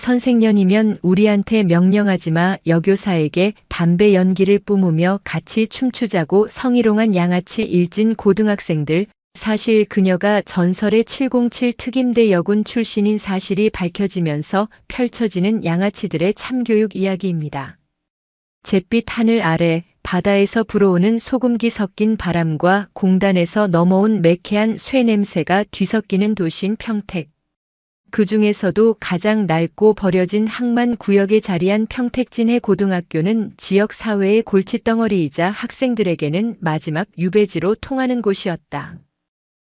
선생년이면 우리한테 명령하지 마. 여교사에게 담배 연기를 뿜으며 같이 춤추자고 성희롱한 양아치 일진 고등학생들. 사실 그녀가 전설의 707 특임대 여군 출신인 사실이 밝혀지면서 펼쳐지는 양아치들의 참교육 이야기입니다. 잿빛 하늘 아래 바다에서 불어오는 소금기 섞인 바람과 공단에서 넘어온 매캐한 쇠 냄새가 뒤섞이는 도시인 평택. 그 중에서도 가장 낡고 버려진 항만 구역에 자리한 평택진해 고등학교는 지역 사회의 골칫덩어리이자 학생들에게는 마지막 유배지로 통하는 곳이었다.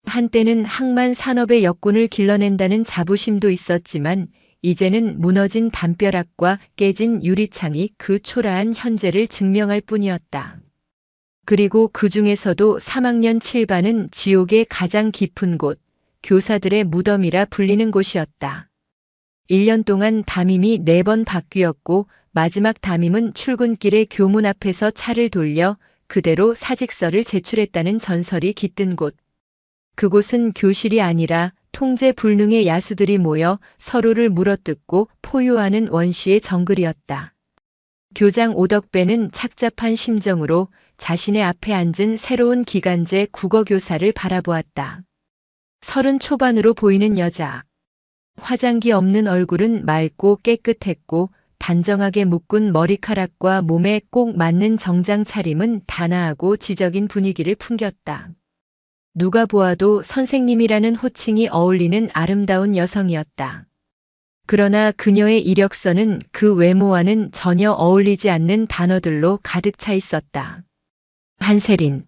한때는 항만 산업의 역군을 길러낸다는 자부심도 있었지만 이제는 무너진 담벼락과 깨진 유리창이 그 초라한 현재를 증명할 뿐이었다. 그리고 그 중에서도 3학년 7반은 지옥의 가장 깊은 곳, 교사들의 무덤이라 불리는 곳이었다. 1년 동안 담임이 4번 바뀌었고 마지막 담임은 출근길에 교문 앞에서 차를 돌려 그대로 사직서를 제출했다는 전설이 깃든 곳. 그곳은 교실이 아니라 통제불능의 야수들이 모여 서로를 물어뜯고 포효하는 원시의 정글이었다. 교장 오덕배는 착잡한 심정으로 자신의 앞에 앉은 새로운 기간제 국어교사를 바라보았다. 30 초반으로 보이는 여자. 화장기 없는 얼굴은 맑고 깨끗했고 단정하게 묶은 머리카락과 몸에 꼭 맞는 정장 차림은 단아하고 지적인 분위기를 풍겼다. 누가 보아도 선생님이라는 호칭이 어울리는 아름다운 여성이었다. 그러나 그녀의 이력서는 그 외모와는 전혀 어울리지 않는 단어들로 가득 차 있었다. 한세린.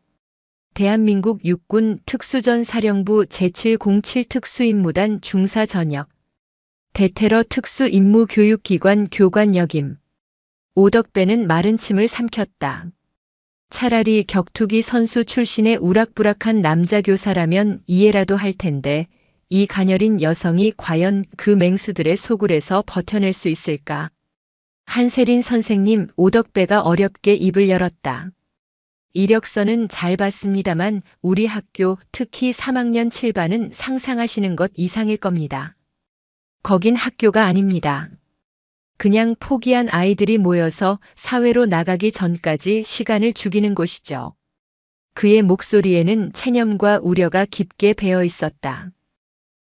대한민국 육군 특수전사령부 제707 특수임무단 중사 전역. 대테러 특수임무교육기관 교관 역임. 오덕배는 마른 침을 삼켰다. 차라리 격투기 선수 출신의 우락부락한 남자 교사라면 이해라도 할 텐데 이 가녀린 여성이 과연 그 맹수들의 소굴에서 버텨낼 수 있을까? 한세린 선생님, 오덕배가 어렵게 입을 열었다. 이력서는 잘 봤습니다만 우리 학교, 특히 3학년 7반은 상상하시는 것 이상일 겁니다. 거긴 학교가 아닙니다. 그냥 포기한 아이들이 모여서 사회로 나가기 전까지 시간을 죽이는 곳이죠. 그의 목소리에는 체념과 우려가 깊게 배어 있었다.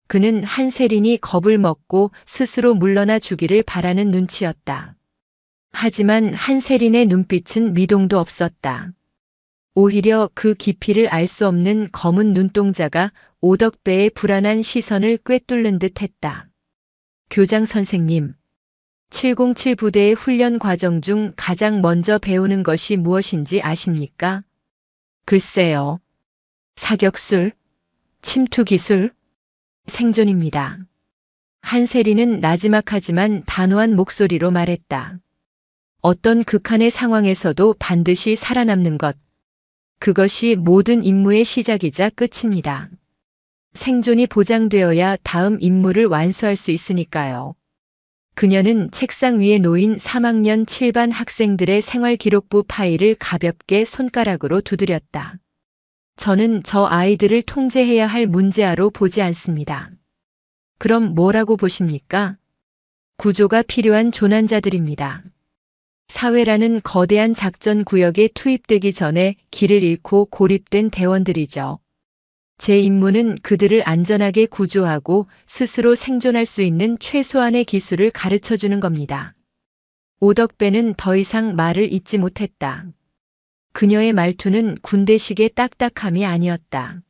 그는 한세린이 겁을 먹고 스스로 물러나 주기를 바라는 눈치였다. 하지만 한세린의 눈빛은 미동도 없었다. 오히려 그 깊이를 알 수 없는 검은 눈동자가 오덕배의 불안한 시선을 꿰뚫는 듯 했다. 교장 선생님. 707 부대의 훈련 과정 중 가장 먼저 배우는 것이 무엇인지 아십니까? 글쎄요. 사격술, 침투기술, 생존입니다. 한세린은 나지막하지만 단호한 목소리로 말했다. 어떤 극한의 상황에서도 반드시 살아남는 것. 그것이 모든 임무의 시작이자 끝입니다. 생존이 보장되어야 다음 임무를 완수할 수 있으니까요. 그녀는 책상 위에 놓인 3학년 7반 학생들의 생활기록부 파일을 가볍게 손가락으로 두드렸다. 저는 저 아이들을 통제해야 할 문제아로 보지 않습니다. 그럼 뭐라고 보십니까? 구조가 필요한 조난자들입니다. 사회라는 거대한 작전 구역에 투입되기 전에 길을 잃고 고립된 대원들이죠. 제 임무는 그들을 안전하게 구조하고 스스로 생존할 수 있는 최소한의 기술을 가르쳐주는 겁니다. 오덕배는 더 이상 말을 잇지 못했다. 그녀의 말투는 군대식의 딱딱함이 아니었다.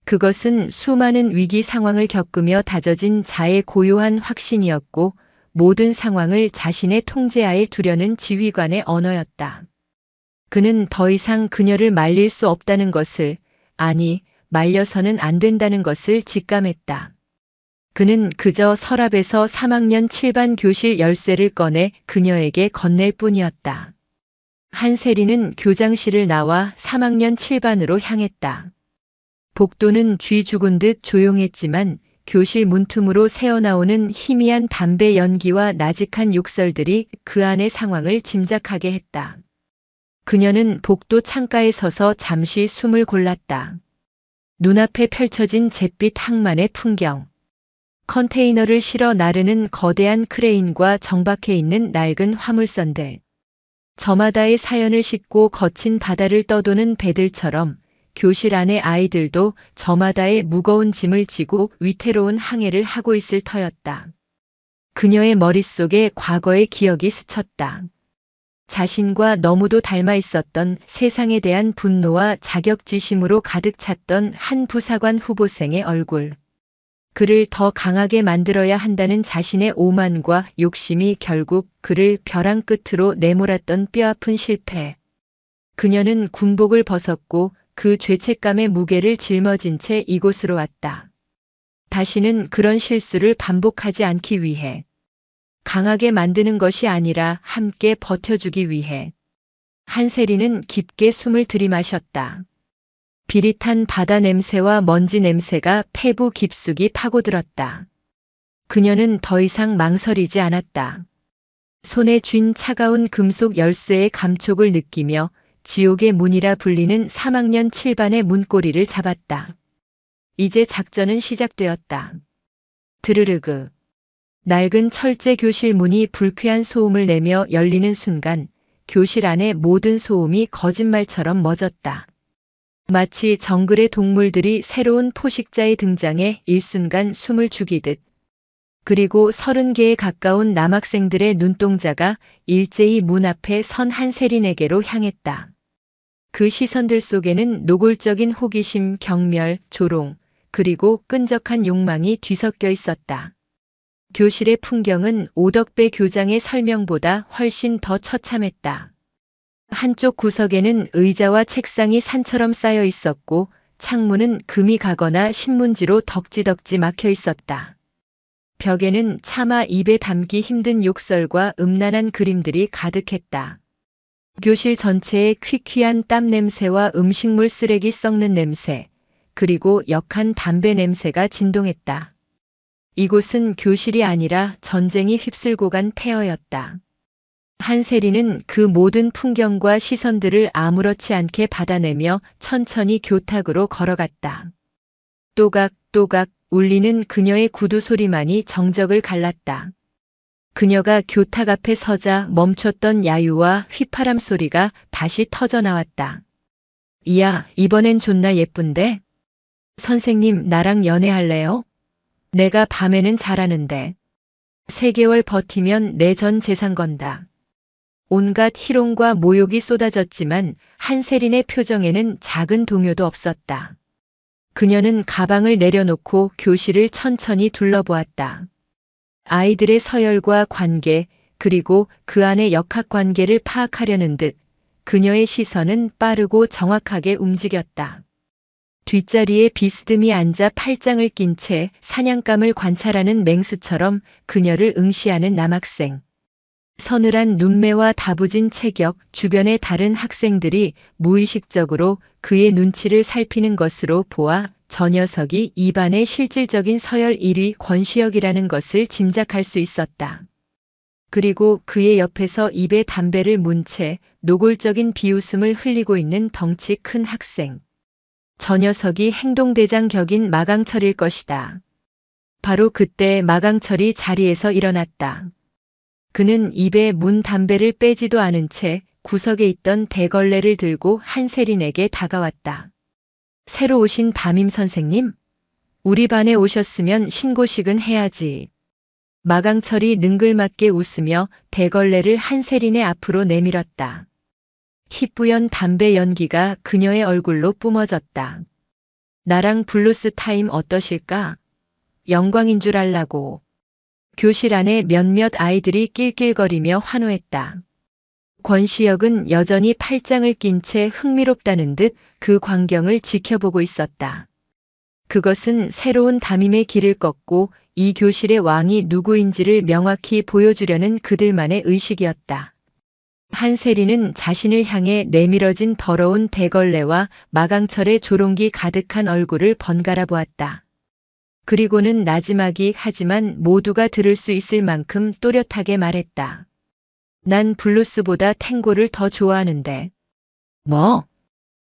그것은 수많은 위기 상황을 겪으며 다져진 자의 고요한 확신이었고 모든 상황을 자신의 통제하에 두려는 지휘관의 언어였다. 그는 더 이상 그녀를 말릴 수 없다는 것을, 아니, 말려서는 안 된다는 것을 직감했다. 그는 그저 서랍에서 3학년 7반 교실 열쇠를 꺼내 그녀에게 건넬 뿐이었다. 한세린은 교장실을 나와 3학년 7반으로 향했다. 복도는 쥐 죽은 듯 조용했지만 교실 문틈으로 새어나오는 희미한 담배 연기와 나직한 욕설들이 그 안의 상황을 짐작하게 했다. 그녀는 복도 창가에 서서 잠시 숨을 골랐다. 눈앞에 펼쳐진 잿빛 항만의 풍경. 컨테이너를 실어 나르는 거대한 크레인과 정박해 있는 낡은 화물선들. 저마다의 사연을 싣고 거친 바다를 떠도는 배들처럼 교실 안의 아이들도 저마다의 무거운 짐을 지고 위태로운 항해를 하고 있을 터였다. 그녀의 머릿속에 과거의 기억이 스쳤다. 자신과 너무도 닮아 있었던 세상에 대한 분노와 자격지심으로 가득 찼던 한 부사관 후보생의 얼굴. 그를 더 강하게 만들어야 한다는 자신의 오만과 욕심이 결국 그를 벼랑 끝으로 내몰았던 뼈아픈 실패. 그녀는 군복을 벗었고 그 죄책감의 무게를 짊어진 채 이곳으로 왔다. 다시는 그런 실수를 반복하지 않기 위해. 강하게 만드는 것이 아니라 함께 버텨주기 위해. 한세리는 깊게 숨을 들이마셨다. 비릿한 바다 냄새와 먼지 냄새가 폐부 깊숙이 파고들었다. 그녀는 더 이상 망설이지 않았다. 손에 쥔 차가운 금속 열쇠의 감촉을 느끼며 지옥의 문이라 불리는 3학년 7반의 문고리를 잡았다. 이제 작전은 시작되었다. 드르르그. 낡은 철제 교실 문이 불쾌한 소음을 내며 열리는 순간 교실 안의 모든 소음이 거짓말처럼 멎었다. 마치 정글의 동물들이 새로운 포식자의 등장에 일순간 숨을 죽이듯. 그리고 30개에 가까운 남학생들의 눈동자가 일제히 문 앞에 선 한세린에게로 향했다. 그 시선들 속에는 노골적인 호기심, 경멸, 조롱, 그리고 끈적한 욕망이 뒤섞여 있었다. 교실의 풍경은 오덕배 교장의 설명보다 훨씬 더 처참했다. 한쪽 구석에는 의자와 책상이 산처럼 쌓여 있었고 창문은 금이 가거나 신문지로 덕지덕지 막혀 있었다. 벽에는 차마 입에 담기 힘든 욕설과 음란한 그림들이 가득했다. 교실 전체에 퀴퀴한 땀 냄새와 음식물 쓰레기 썩는 냄새, 그리고 역한 담배 냄새가 진동했다. 이곳은 교실이 아니라 전쟁이 휩쓸고 간 폐허였다. 한세리는 그 모든 풍경과 시선들을 아무렇지 않게 받아내며 천천히 교탁으로 걸어갔다. 또각또각 울리는 그녀의 구두 소리만이 정적을 갈랐다. 그녀가 교탁 앞에 서자 멈췄던 야유와 휘파람 소리가 다시 터져나왔다. 이야, 이번엔 존나 예쁜데? 선생님, 나랑 연애할래요? 내가 밤에는 잘하는데. 3개월 버티면 내 전 재산 건다. 온갖 희롱과 모욕이 쏟아졌지만 한세린의 표정에는 작은 동요도 없었다. 그녀는 가방을 내려놓고 교실을 천천히 둘러보았다. 아이들의 서열과 관계, 그리고 그 안의 역학관계를 파악하려는 듯 그녀의 시선은 빠르고 정확하게 움직였다. 뒷자리에 비스듬히 앉아 팔짱을 낀 채 사냥감을 관찰하는 맹수처럼 그녀를 응시하는 남학생. 서늘한 눈매와 다부진 체격, 주변의 다른 학생들이 무의식적으로 그의 눈치를 살피는 것으로 보아 저 녀석이 이 반의 실질적인 서열 1위 권시혁이라는 것을 짐작할 수 있었다. 그리고 그의 옆에서 입에 담배를 문 채 노골적인 비웃음을 흘리고 있는 덩치 큰 학생. 저 녀석이 행동대장 격인 마강철일 것이다. 바로 그때 마강철이 자리에서 일어났다. 그는 입에 문 담배를 빼지도 않은 채 구석에 있던 대걸레를 들고 한세린에게 다가왔다. 새로 오신 담임 선생님? 우리 반에 오셨으면 신고식은 해야지. 마강철이 능글맞게 웃으며 대걸레를 한세린의 앞으로 내밀었다. 희뿌연 담배 연기가 그녀의 얼굴로 뿜어졌다. 나랑 블루스 타임 어떠실까? 영광인 줄 알라고. 교실 안에 몇몇 아이들이 낄낄거리며 환호했다. 권시혁은 여전히 팔짱을 낀 채 흥미롭다는 듯 그 광경을 지켜보고 있었다. 그것은 새로운 담임의 길을 걷고 이 교실의 왕이 누구인지를 명확히 보여주려는 그들만의 의식이었다. 한세리는 자신을 향해 내밀어진 더러운 대걸레와 마강철의 조롱기 가득한 얼굴을 번갈아 보았다. 그리고는 나지막이 하지만 모두가 들을 수 있을 만큼 또렷하게 말했다. 난 블루스보다 탱고를 더 좋아하는데. 뭐?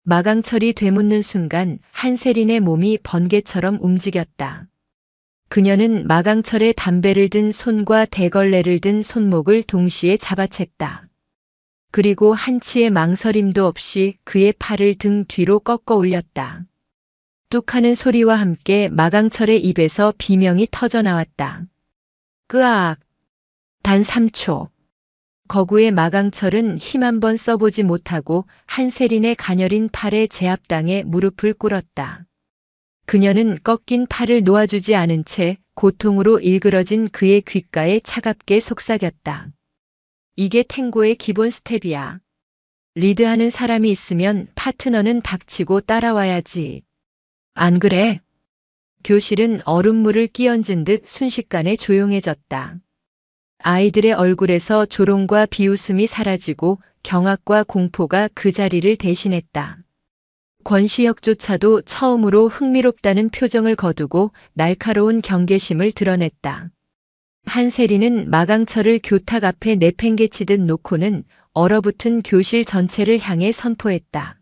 마강철이 되묻는 순간 한세린의 몸이 번개처럼 움직였다. 그녀는 마강철의 담배를 든 손과 대걸레를 든 손목을 동시에 잡아챘다. 그리고 한치의 망설임도 없이 그의 팔을 등 뒤로 꺾어 올렸다. 뚝 하는 소리와 함께 마강철의 입에서 비명이 터져 나왔다. 으악! 단 3초. 거구의 마강철은 힘 한 번 써보지 못하고 한세린의 가녀린 팔에 제압당해 무릎을 꿇었다. 그녀는 꺾인 팔을 놓아주지 않은 채 고통으로 일그러진 그의 귓가에 차갑게 속삭였다. 이게 탱고의 기본 스텝이야. 리드하는 사람이 있으면 파트너는 닥치고 따라와야지. 안 그래? 교실은 얼음물을 끼얹은 듯 순식간에 조용해졌다. 아이들의 얼굴에서 조롱과 비웃음이 사라지고 경악과 공포가 그 자리를 대신했다. 권시혁조차도 처음으로 흥미롭다는 표정을 거두고 날카로운 경계심을 드러냈다. 한세리는 마강철을 교탁 앞에 내팽개치듯 놓고는 얼어붙은 교실 전체를 향해 선포했다.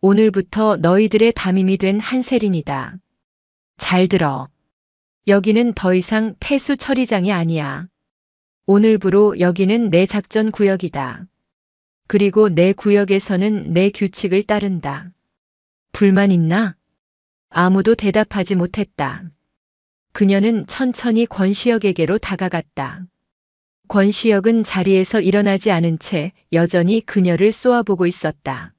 오늘부터 너희들의 담임이 된 한세린이다. 잘 들어. 여기는 더 이상 폐수 처리장이 아니야. 오늘부로 여기는 내 작전 구역이다. 그리고 내 구역에서는 내 규칙을 따른다. 불만 있나? 아무도 대답하지 못했다. 그녀는 천천히 권시혁에게로 다가갔다. 권시혁은 자리에서 일어나지 않은 채 여전히 그녀를 쏘아보고 있었다.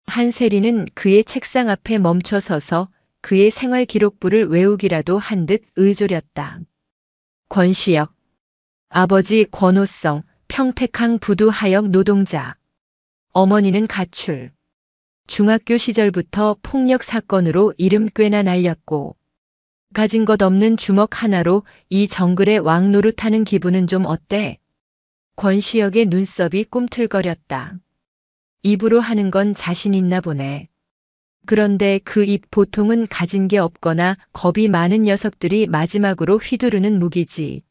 한세리는 그의 책상 앞에 멈춰 서서 그의 생활 기록부를 외우기라도 한 듯 의졸였다. 권시혁. 아버지 권호성, 평택항 부두하역 노동자. 어머니는 가출. 중학교 시절부터 폭력 사건으로 이름 꽤나 날렸고 가진 것 없는 주먹 하나로 이 정글의 왕노릇하는 기분은 좀 어때? 권시혁의 눈썹이 꿈틀거렸다. 입으로 하는 건 자신 있나 보네. 그런데 그 입 보통은 가진 게 없거나 겁이 많은 녀석들이 마지막으로 휘두르는 무기지.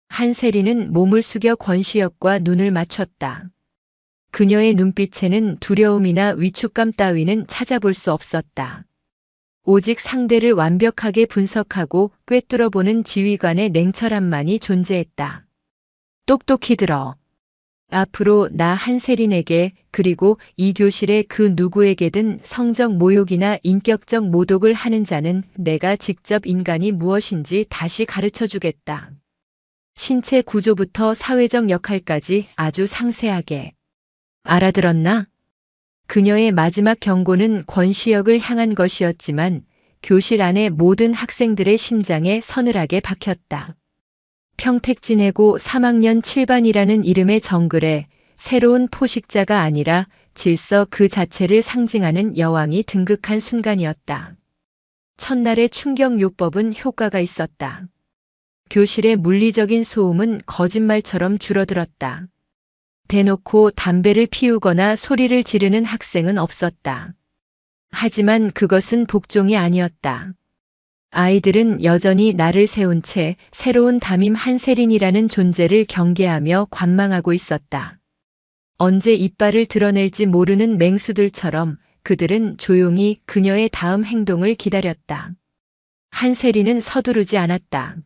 한세리는 몸을 숙여 권시혁과 눈을 맞췄다. 그녀의 눈빛에는 두려움이나 위축감 따위는 찾아볼 수 없었다. 오직 상대를 완벽하게 분석하고 꿰뚫어보는 지휘관의 냉철함만이 존재했다. 똑똑히 들어. 앞으로 나 한세린에게 그리고 이 교실의 그 누구에게든 성적 모욕이나 인격적 모독을 하는 자는 내가 직접 인간이 무엇인지 다시 가르쳐 주겠다. 신체 구조부터 사회적 역할까지 아주 상세하게. 알아들었나? 그녀의 마지막 경고는 권시혁을 향한 것이었지만 교실 안의 모든 학생들의 심장에 서늘하게 박혔다. 평택 지내고 3학년 7반이라는 이름의 정글에 새로운 포식자가 아니라 질서 그 자체를 상징하는 여왕이 등극한 순간이었다. 첫날의 충격요법은 효과가 있었다. 교실의 물리적인 소음은 거짓말처럼 줄어들었다. 대놓고 담배를 피우거나 소리를 지르는 학생은 없었다. 하지만 그것은 복종이 아니었다. 아이들은 여전히 나를 세운 채 새로운 담임 한세린이라는 존재를 경계하며 관망하고 있었다. 언제 이빨을 드러낼지 모르는 맹수들처럼 그들은 조용히 그녀의 다음 행동을 기다렸다. 한세린은 서두르지 않았다.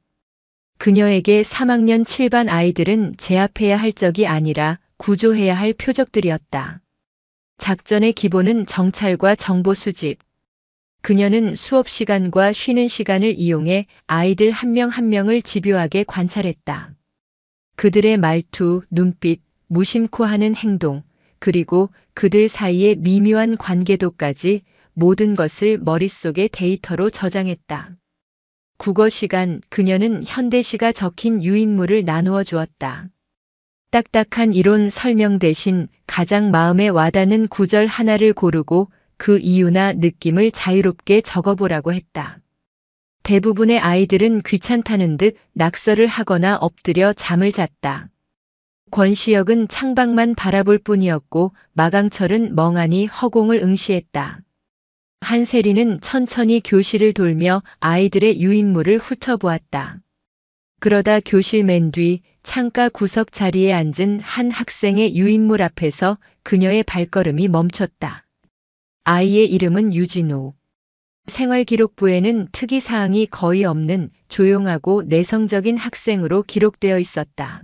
그녀에게 3학년 7반 아이들은 제압해야 할 적이 아니라 구조해야 할 표적들이었다. 작전의 기본은 정찰과 정보 수집. 그녀는 수업 시간과 쉬는 시간을 이용해 아이들 한 명 한 명을 집요하게 관찰했다. 그들의 말투, 눈빛, 무심코 하는 행동, 그리고 그들 사이의 미묘한 관계도까지 모든 것을 머릿속에 데이터로 저장했다. 국어 시간 그녀는 현대시가 적힌 유인물을 나누어 주었다. 딱딱한 이론 설명 대신 가장 마음에 와닿는 구절 하나를 고르고 그 이유나 느낌을 자유롭게 적어보라고 했다. 대부분의 아이들은 귀찮다는 듯 낙서를 하거나 엎드려 잠을 잤다. 권시혁은 창밖만 바라볼 뿐이었고 마강철은 멍하니 허공을 응시했다. 한세리는 천천히 교실을 돌며 아이들의 유인물을 훑어보았다. 그러다 교실 맨 뒤 창가 구석 자리에 앉은 한 학생의 유인물 앞에서 그녀의 발걸음이 멈췄다. 아이의 이름은 유진우. 생활기록부에는 특이사항이 거의 없는 조용하고 내성적인 학생으로 기록되어 있었다.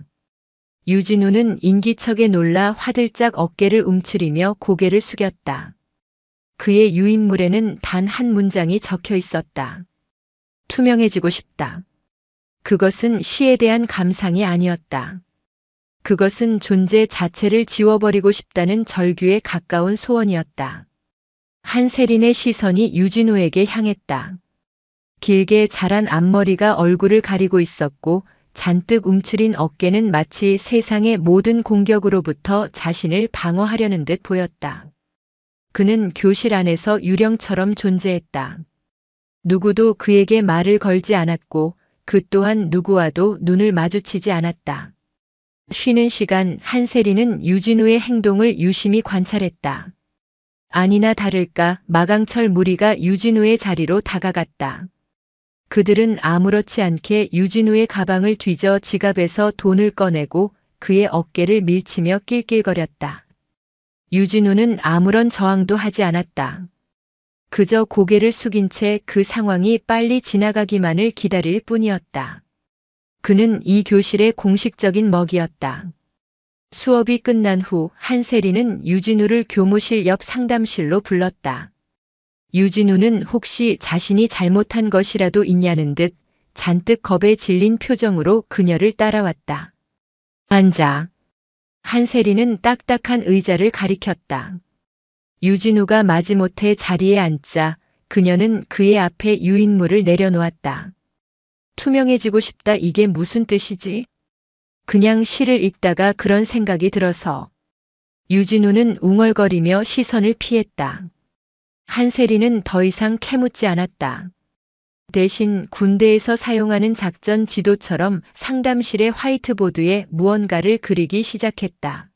유진우는 인기척에 놀라 화들짝 어깨를 움츠리며 고개를 숙였다. 그의 유인물에는 단 한 문장이 적혀 있었다. 투명해지고 싶다. 그것은 시에 대한 감상이 아니었다. 그것은 존재 자체를 지워버리고 싶다는 절규에 가까운 소원이었다. 한세린의 시선이 유진우에게 향했다. 길게 자란 앞머리가 얼굴을 가리고 있었고 잔뜩 움츠린 어깨는 마치 세상의 모든 공격으로부터 자신을 방어하려는 듯 보였다. 그는 교실 안에서 유령처럼 존재했다. 누구도 그에게 말을 걸지 않았고 그 또한 누구와도 눈을 마주치지 않았다. 쉬는 시간 한세리는 유진우의 행동을 유심히 관찰했다. 아니나 다를까 마강철 무리가 유진우의 자리로 다가갔다. 그들은 아무렇지 않게 유진우의 가방을 뒤져 지갑에서 돈을 꺼내고 그의 어깨를 밀치며 낄낄거렸다. 유진우는 아무런 저항도 하지 않았다. 그저 고개를 숙인 채 그 상황이 빨리 지나가기만을 기다릴 뿐이었다. 그는 이 교실의 공식적인 먹이였다. 수업이 끝난 후 한세리는 유진우를 교무실 옆 상담실로 불렀다. 유진우는 혹시 자신이 잘못한 것이라도 있냐는 듯 잔뜩 겁에 질린 표정으로 그녀를 따라왔다. 앉아. 한세리는 딱딱한 의자를 가리켰다. 유진우가 마지못해 자리에 앉자 그녀는 그의 앞에 유인물을 내려놓았다. 투명해지고 싶다 이게 무슨 뜻이지? 그냥 시를 읽다가 그런 생각이 들어서. 유진우는 웅얼거리며 시선을 피했다. 한세리는 더 이상 캐묻지 않았다. 대신 군대에서 사용하는 작전 지도처럼 상담실의 화이트보드에 무언가를 그리기 시작했다.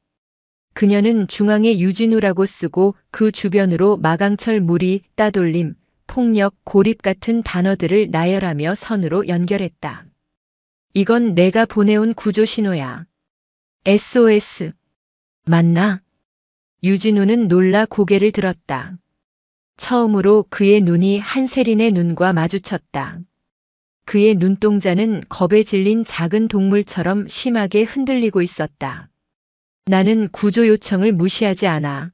그녀는 중앙에 유진우라고 쓰고 그 주변으로 마강철 무리, 따돌림, 폭력, 고립 같은 단어들을 나열하며 선으로 연결했다. 이건 내가 보내온 구조 신호야. SOS. 맞나? 유진우는 놀라 고개를 들었다. 처음으로 그의 눈이 한세린의 눈과 마주쳤다. 그의 눈동자는 겁에 질린 작은 동물처럼 심하게 흔들리고 있었다. 나는 구조 요청을 무시하지 않아.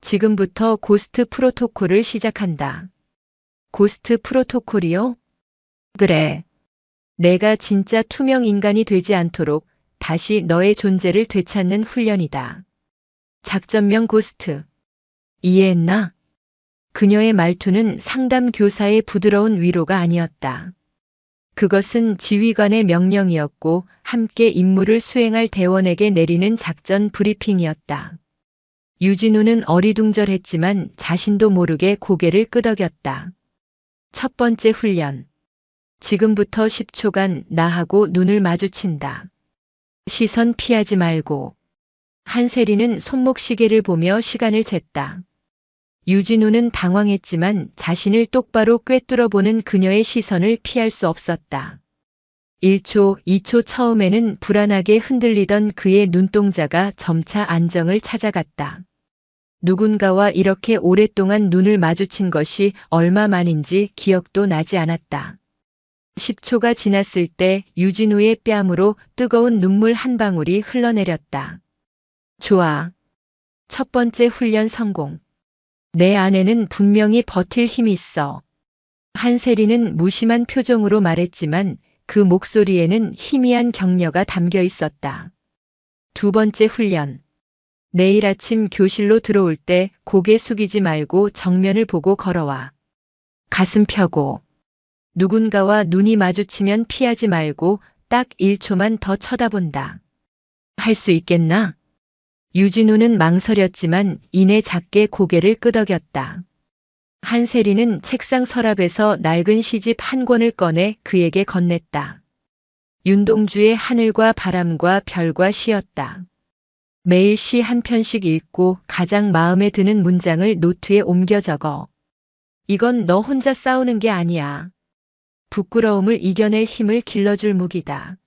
지금부터 고스트 프로토콜을 시작한다. 고스트 프로토콜이요? 그래. 내가 진짜 투명 인간이 되지 않도록 다시 너의 존재를 되찾는 훈련이다. 작전명 고스트. 이해했나? 그녀의 말투는 상담 교사의 부드러운 위로가 아니었다. 그것은 지휘관의 명령이었고 함께 임무를 수행할 대원에게 내리는 작전 브리핑이었다. 유진우는 어리둥절했지만 자신도 모르게 고개를 끄덕였다. 첫 번째 훈련. 지금부터 10초간 나하고 눈을 마주친다. 시선 피하지 말고. 한세리는 손목시계를 보며 시간을 쟀다. 유진우는 당황했지만 자신을 똑바로 꿰뚫어보는 그녀의 시선을 피할 수 없었다. 1초, 2초 처음에는 불안하게 흔들리던 그의 눈동자가 점차 안정을 찾아갔다. 누군가와 이렇게 오랫동안 눈을 마주친 것이 얼마 만인지 기억도 나지 않았다. 10초가 지났을 때 유진우의 뺨으로 뜨거운 눈물 한 방울이 흘러내렸다. 좋아. 첫 번째 훈련 성공. 내 안에는 분명히 버틸 힘이 있어. 한세리는 무심한 표정으로 말했지만 그 목소리에는 희미한 격려가 담겨 있었다. 두 번째 훈련. 내일 아침 교실로 들어올 때 고개 숙이지 말고 정면을 보고 걸어와. 가슴 펴고. 누군가와 눈이 마주치면 피하지 말고 딱 1초만 더 쳐다본다. 할 수 있겠나? 유진우는 망설였지만 이내 작게 고개를 끄덕였다. 한세리는 책상 서랍에서 낡은 시집 한 권을 꺼내 그에게 건넸다. 윤동주의 하늘과 바람과 별과 시였다. 매일 시 한 편씩 읽고 가장 마음에 드는 문장을 노트에 옮겨 적어. 이건 너 혼자 싸우는 게 아니야. 부끄러움을 이겨낼 힘을 길러줄 무기다.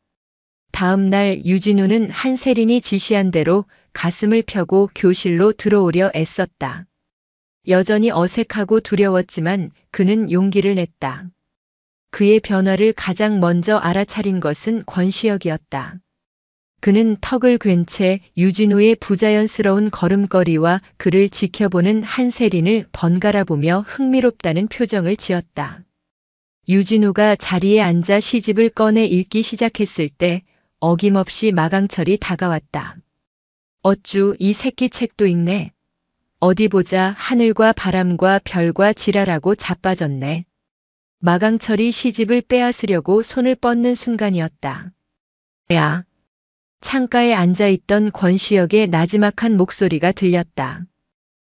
다음 날 유진우는 한세린이 지시한 대로 가슴을 펴고 교실로 들어오려 애썼다. 여전히 어색하고 두려웠지만 그는 용기를 냈다. 그의 변화를 가장 먼저 알아차린 것은 권시혁이었다. 그는 턱을 괜 채 유진우의 부자연스러운 걸음걸이와 그를 지켜보는 한세린을 번갈아 보며 흥미롭다는 표정을 지었다. 유진우가 자리에 앉아 시집을 꺼내 읽기 시작했을 때 어김없이 마강철이 다가왔다. 어쭈 이 새끼 책도 읽네. 어디 보자 하늘과 바람과 별과 지랄하고 자빠졌네. 마강철이 시집을 빼앗으려고 손을 뻗는 순간이었다. 야. 창가에 앉아있던 권시혁의 나지막한 목소리가 들렸다.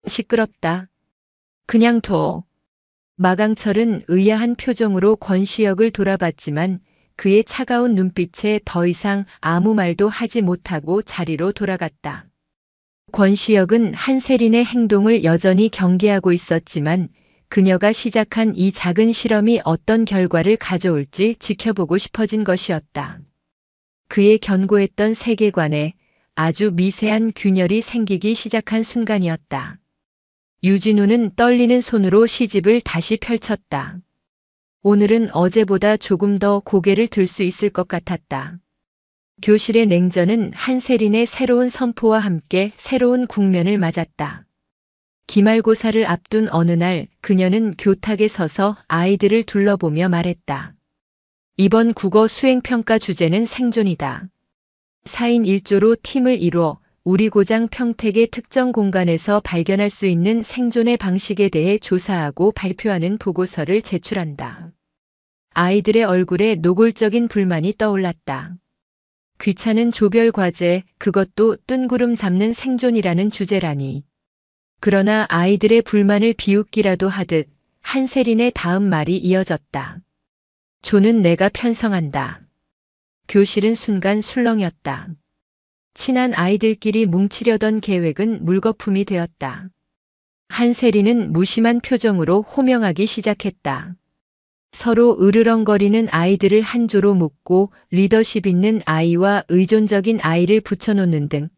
시끄럽다. 그냥 둬. 마강철은 의아한 표정으로 권시혁을 돌아봤지만 그의 차가운 눈빛에 더 이상 아무 말도 하지 못하고 자리로 돌아갔다. 권시혁은 한세린의 행동을 여전히 경계하고 있었지만 그녀가 시작한 이 작은 실험이 어떤 결과를 가져올지 지켜보고 싶어진 것이었다. 그의 견고했던 세계관에 아주 미세한 균열이 생기기 시작한 순간이었다. 유진우는 떨리는 손으로 시집을 다시 펼쳤다. 오늘은 어제보다 조금 더 고개를 들 수 있을 것 같았다. 교실의 냉전은 한세린의 새로운 선포와 함께 새로운 국면을 맞았다. 기말고사를 앞둔 어느 날 그녀는 교탁에 서서 아이들을 둘러보며 말했다. 이번 국어 수행평가 주제는 생존이다. 4인 1조로 팀을 이뤄 우리 고장 평택의 특정 공간에서 발견할 수 있는 생존의 방식에 대해 조사하고 발표하는 보고서를 제출한다. 아이들의 얼굴에 노골적인 불만이 떠올랐다. 귀찮은 조별 과제, 그것도 뜬구름 잡는 생존이라는 주제라니. 그러나 아이들의 불만을 비웃기라도 하듯 한세린의 다음 말이 이어졌다. 조는 내가 편성한다. 교실은 순간 술렁였다. 친한 아이들끼리 뭉치려던 계획은 물거품이 되었다. 한세린은 무심한 표정으로 호명하기 시작했다. 서로 으르렁거리는 아이들을 한 조로 묶고 리더십 있는 아이와 의존적인 아이를 붙여놓는 등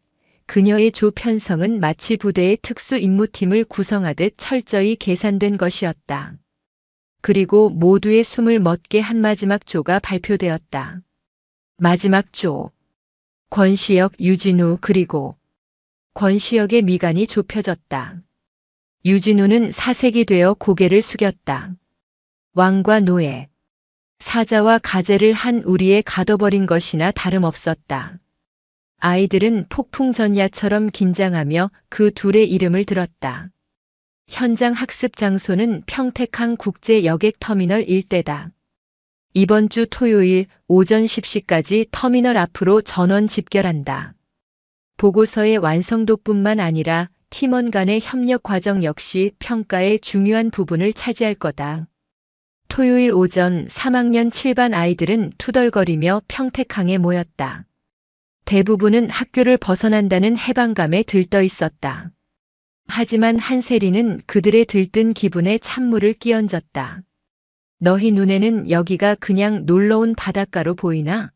그녀의 조 편성은 마치 부대의 특수 임무팀을 구성하듯 철저히 계산된 것이었다. 그리고 모두의 숨을 멎게 한 마지막 조가 발표되었다. 마지막 조. 권시혁, 유진우 그리고 권시혁의 미간이 좁혀졌다. 유진우는 사색이 되어 고개를 숙였다. 왕과 노예. 사자와 가재를 한 우리에 가둬버린 것이나 다름없었다. 아이들은 폭풍전야처럼 긴장하며 그 둘의 이름을 들었다. 현장 학습 장소는 평택항 국제여객터미널 일대다. 이번 주 토요일 오전 10시까지 터미널 앞으로 전원 집결한다. 보고서의 완성도뿐만 아니라 팀원 간의 협력 과정 역시 평가의 중요한 부분을 차지할 거다. 토요일 오전 3학년 7반 아이들은 투덜거리며 평택항에 모였다. 대부분은 학교를 벗어난다는 해방감에 들떠 있었다. 하지만 한세린은 그들의 들뜬 기분에 찬물을 끼얹었다. 너희 눈에는 여기가 그냥 놀러온 바닷가로 보이나?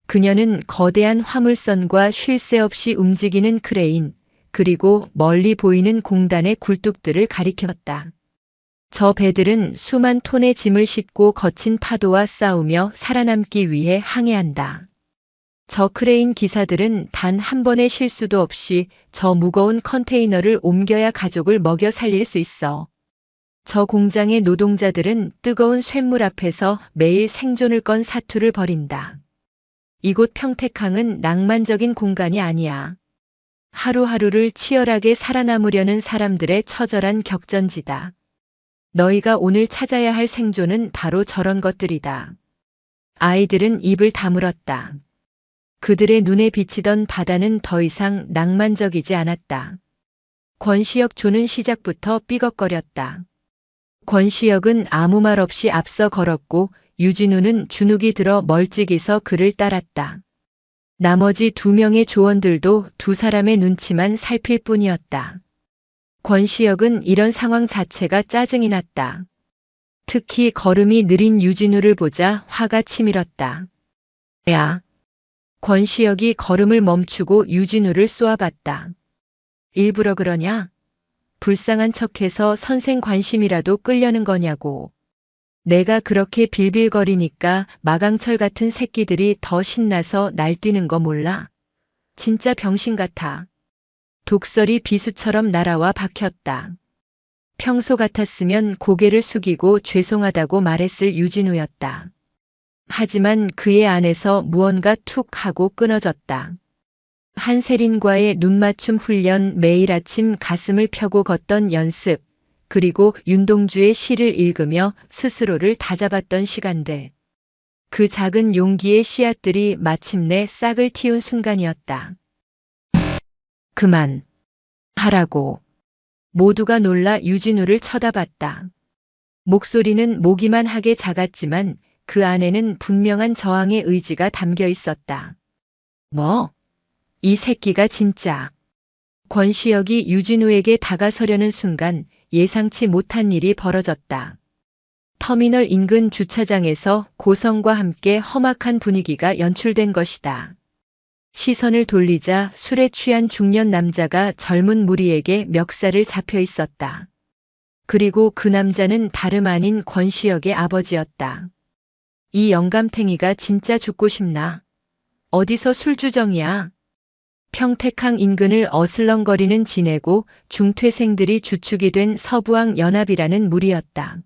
그녀는 거대한 화물선과 쉴 새 없이 움직이는 크레인, 그리고 멀리 보이는 공단의 굴뚝들을 가리켰다. 저 배들은 수만 톤의 짐을 싣고 거친 파도와 싸우며 살아남기 위해 항해한다. 저 크레인 기사들은 단 한 번의 실수도 없이 저 무거운 컨테이너를 옮겨야 가족을 먹여 살릴 수 있어. 저 공장의 노동자들은 뜨거운 쇳물 앞에서 매일 생존을 건 사투를 벌인다. 이곳 평택항은 낭만적인 공간이 아니야. 하루하루를 치열하게 살아남으려는 사람들의 처절한 격전지다. 너희가 오늘 찾아야 할 생존은 바로 저런 것들이다. 아이들은 입을 다물었다. 그들의 눈에 비치던 바다는 더 이상 낭만적이지 않았다. 권시혁 조는 시작부터 삐걱거렸다. 권시혁은 아무 말 없이 앞서 걸었고 유진우는 주눅이 들어 멀찍이서 그를 따랐다. 나머지 2명의 조원들도 두 사람의 눈치만 살필 뿐이었다. 권시혁은 이런 상황 자체가 짜증이 났다. 특히 걸음이 느린 유진우를 보자 화가 치밀었다. 야! 권시혁이 걸음을 멈추고 유진우를 쏘아봤다. 일부러 그러냐? 불쌍한 척해서 선생 관심이라도 끌려는 거냐고. 내가 그렇게 빌빌거리니까 마강철 같은 새끼들이 더 신나서 날뛰는 거 몰라? 진짜 병신 같아. 독설이 비수처럼 날아와 박혔다. 평소 같았으면 고개를 숙이고 죄송하다고 말했을 유진우였다. 하지만 그의 안에서 무언가 툭 하고 끊어졌다. 한세린과의 눈맞춤 훈련, 매일 아침 가슴을 펴고 걷던 연습, 그리고 윤동주의 시를 읽으며 스스로를 다잡았던 시간들. 그 작은 용기의 씨앗들이 마침내 싹을 틔운 순간이었다. 그만 하라고. 모두가 놀라 유진우를 쳐다봤다. 목소리는 모기만하게 작았지만 그 안에는 분명한 저항의 의지가 담겨 있었다. 뭐? 이 새끼가 진짜. 권시혁이 유진우에게 다가서려는 순간 예상치 못한 일이 벌어졌다. 터미널 인근 주차장에서 고성과 함께 험악한 분위기가 연출된 것이다. 시선을 돌리자 술에 취한 중년 남자가 젊은 무리에게 멱살을 잡혀 있었다. 그리고 그 남자는 다름 아닌 권시혁의 아버지였다. 이 영감탱이가 진짜 죽고 싶나? 어디서 술주정이야? 평택항 인근을 어슬렁거리는 진해고 중퇴생들이 주축이 된 서부항 연합이라는 무리였다.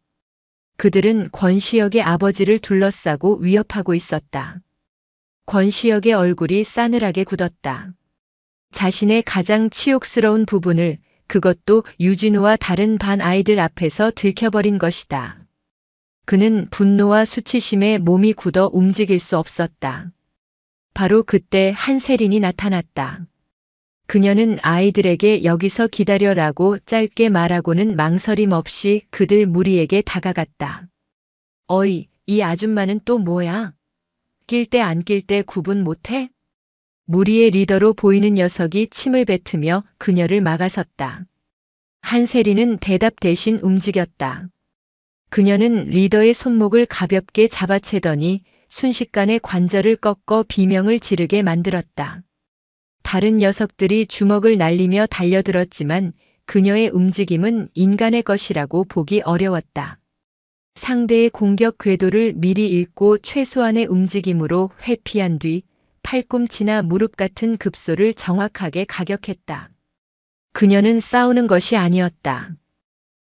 그들은 권시혁의 아버지를 둘러싸고 위협하고 있었다. 권시혁의 얼굴이 싸늘하게 굳었다. 자신의 가장 치욕스러운 부분을, 그것도 유진우와 다른 반 아이들 앞에서 들켜버린 것이다. 그는 분노와 수치심에 몸이 굳어 움직일 수 없었다. 바로 그때 한세린이 나타났다. 그녀는 아이들에게 여기서 기다려라고 짧게 말하고는 망설임 없이 그들 무리에게 다가갔다. 어이, 이 아줌마는 또 뭐야? 낄 때 안 낄 때 구분 못해? 무리의 리더로 보이는 녀석이 침을 뱉으며 그녀를 막아섰다. 한세린은 대답 대신 움직였다. 그녀는 리더의 손목을 가볍게 잡아채더니 순식간에 관절을 꺾어 비명을 지르게 만들었다. 다른 녀석들이 주먹을 날리며 달려들었지만 그녀의 움직임은 인간의 것이라고 보기 어려웠다. 상대의 공격 궤도를 미리 읽고 최소한의 움직임으로 회피한 뒤 팔꿈치나 무릎 같은 급소를 정확하게 가격했다. 그녀는 싸우는 것이 아니었다.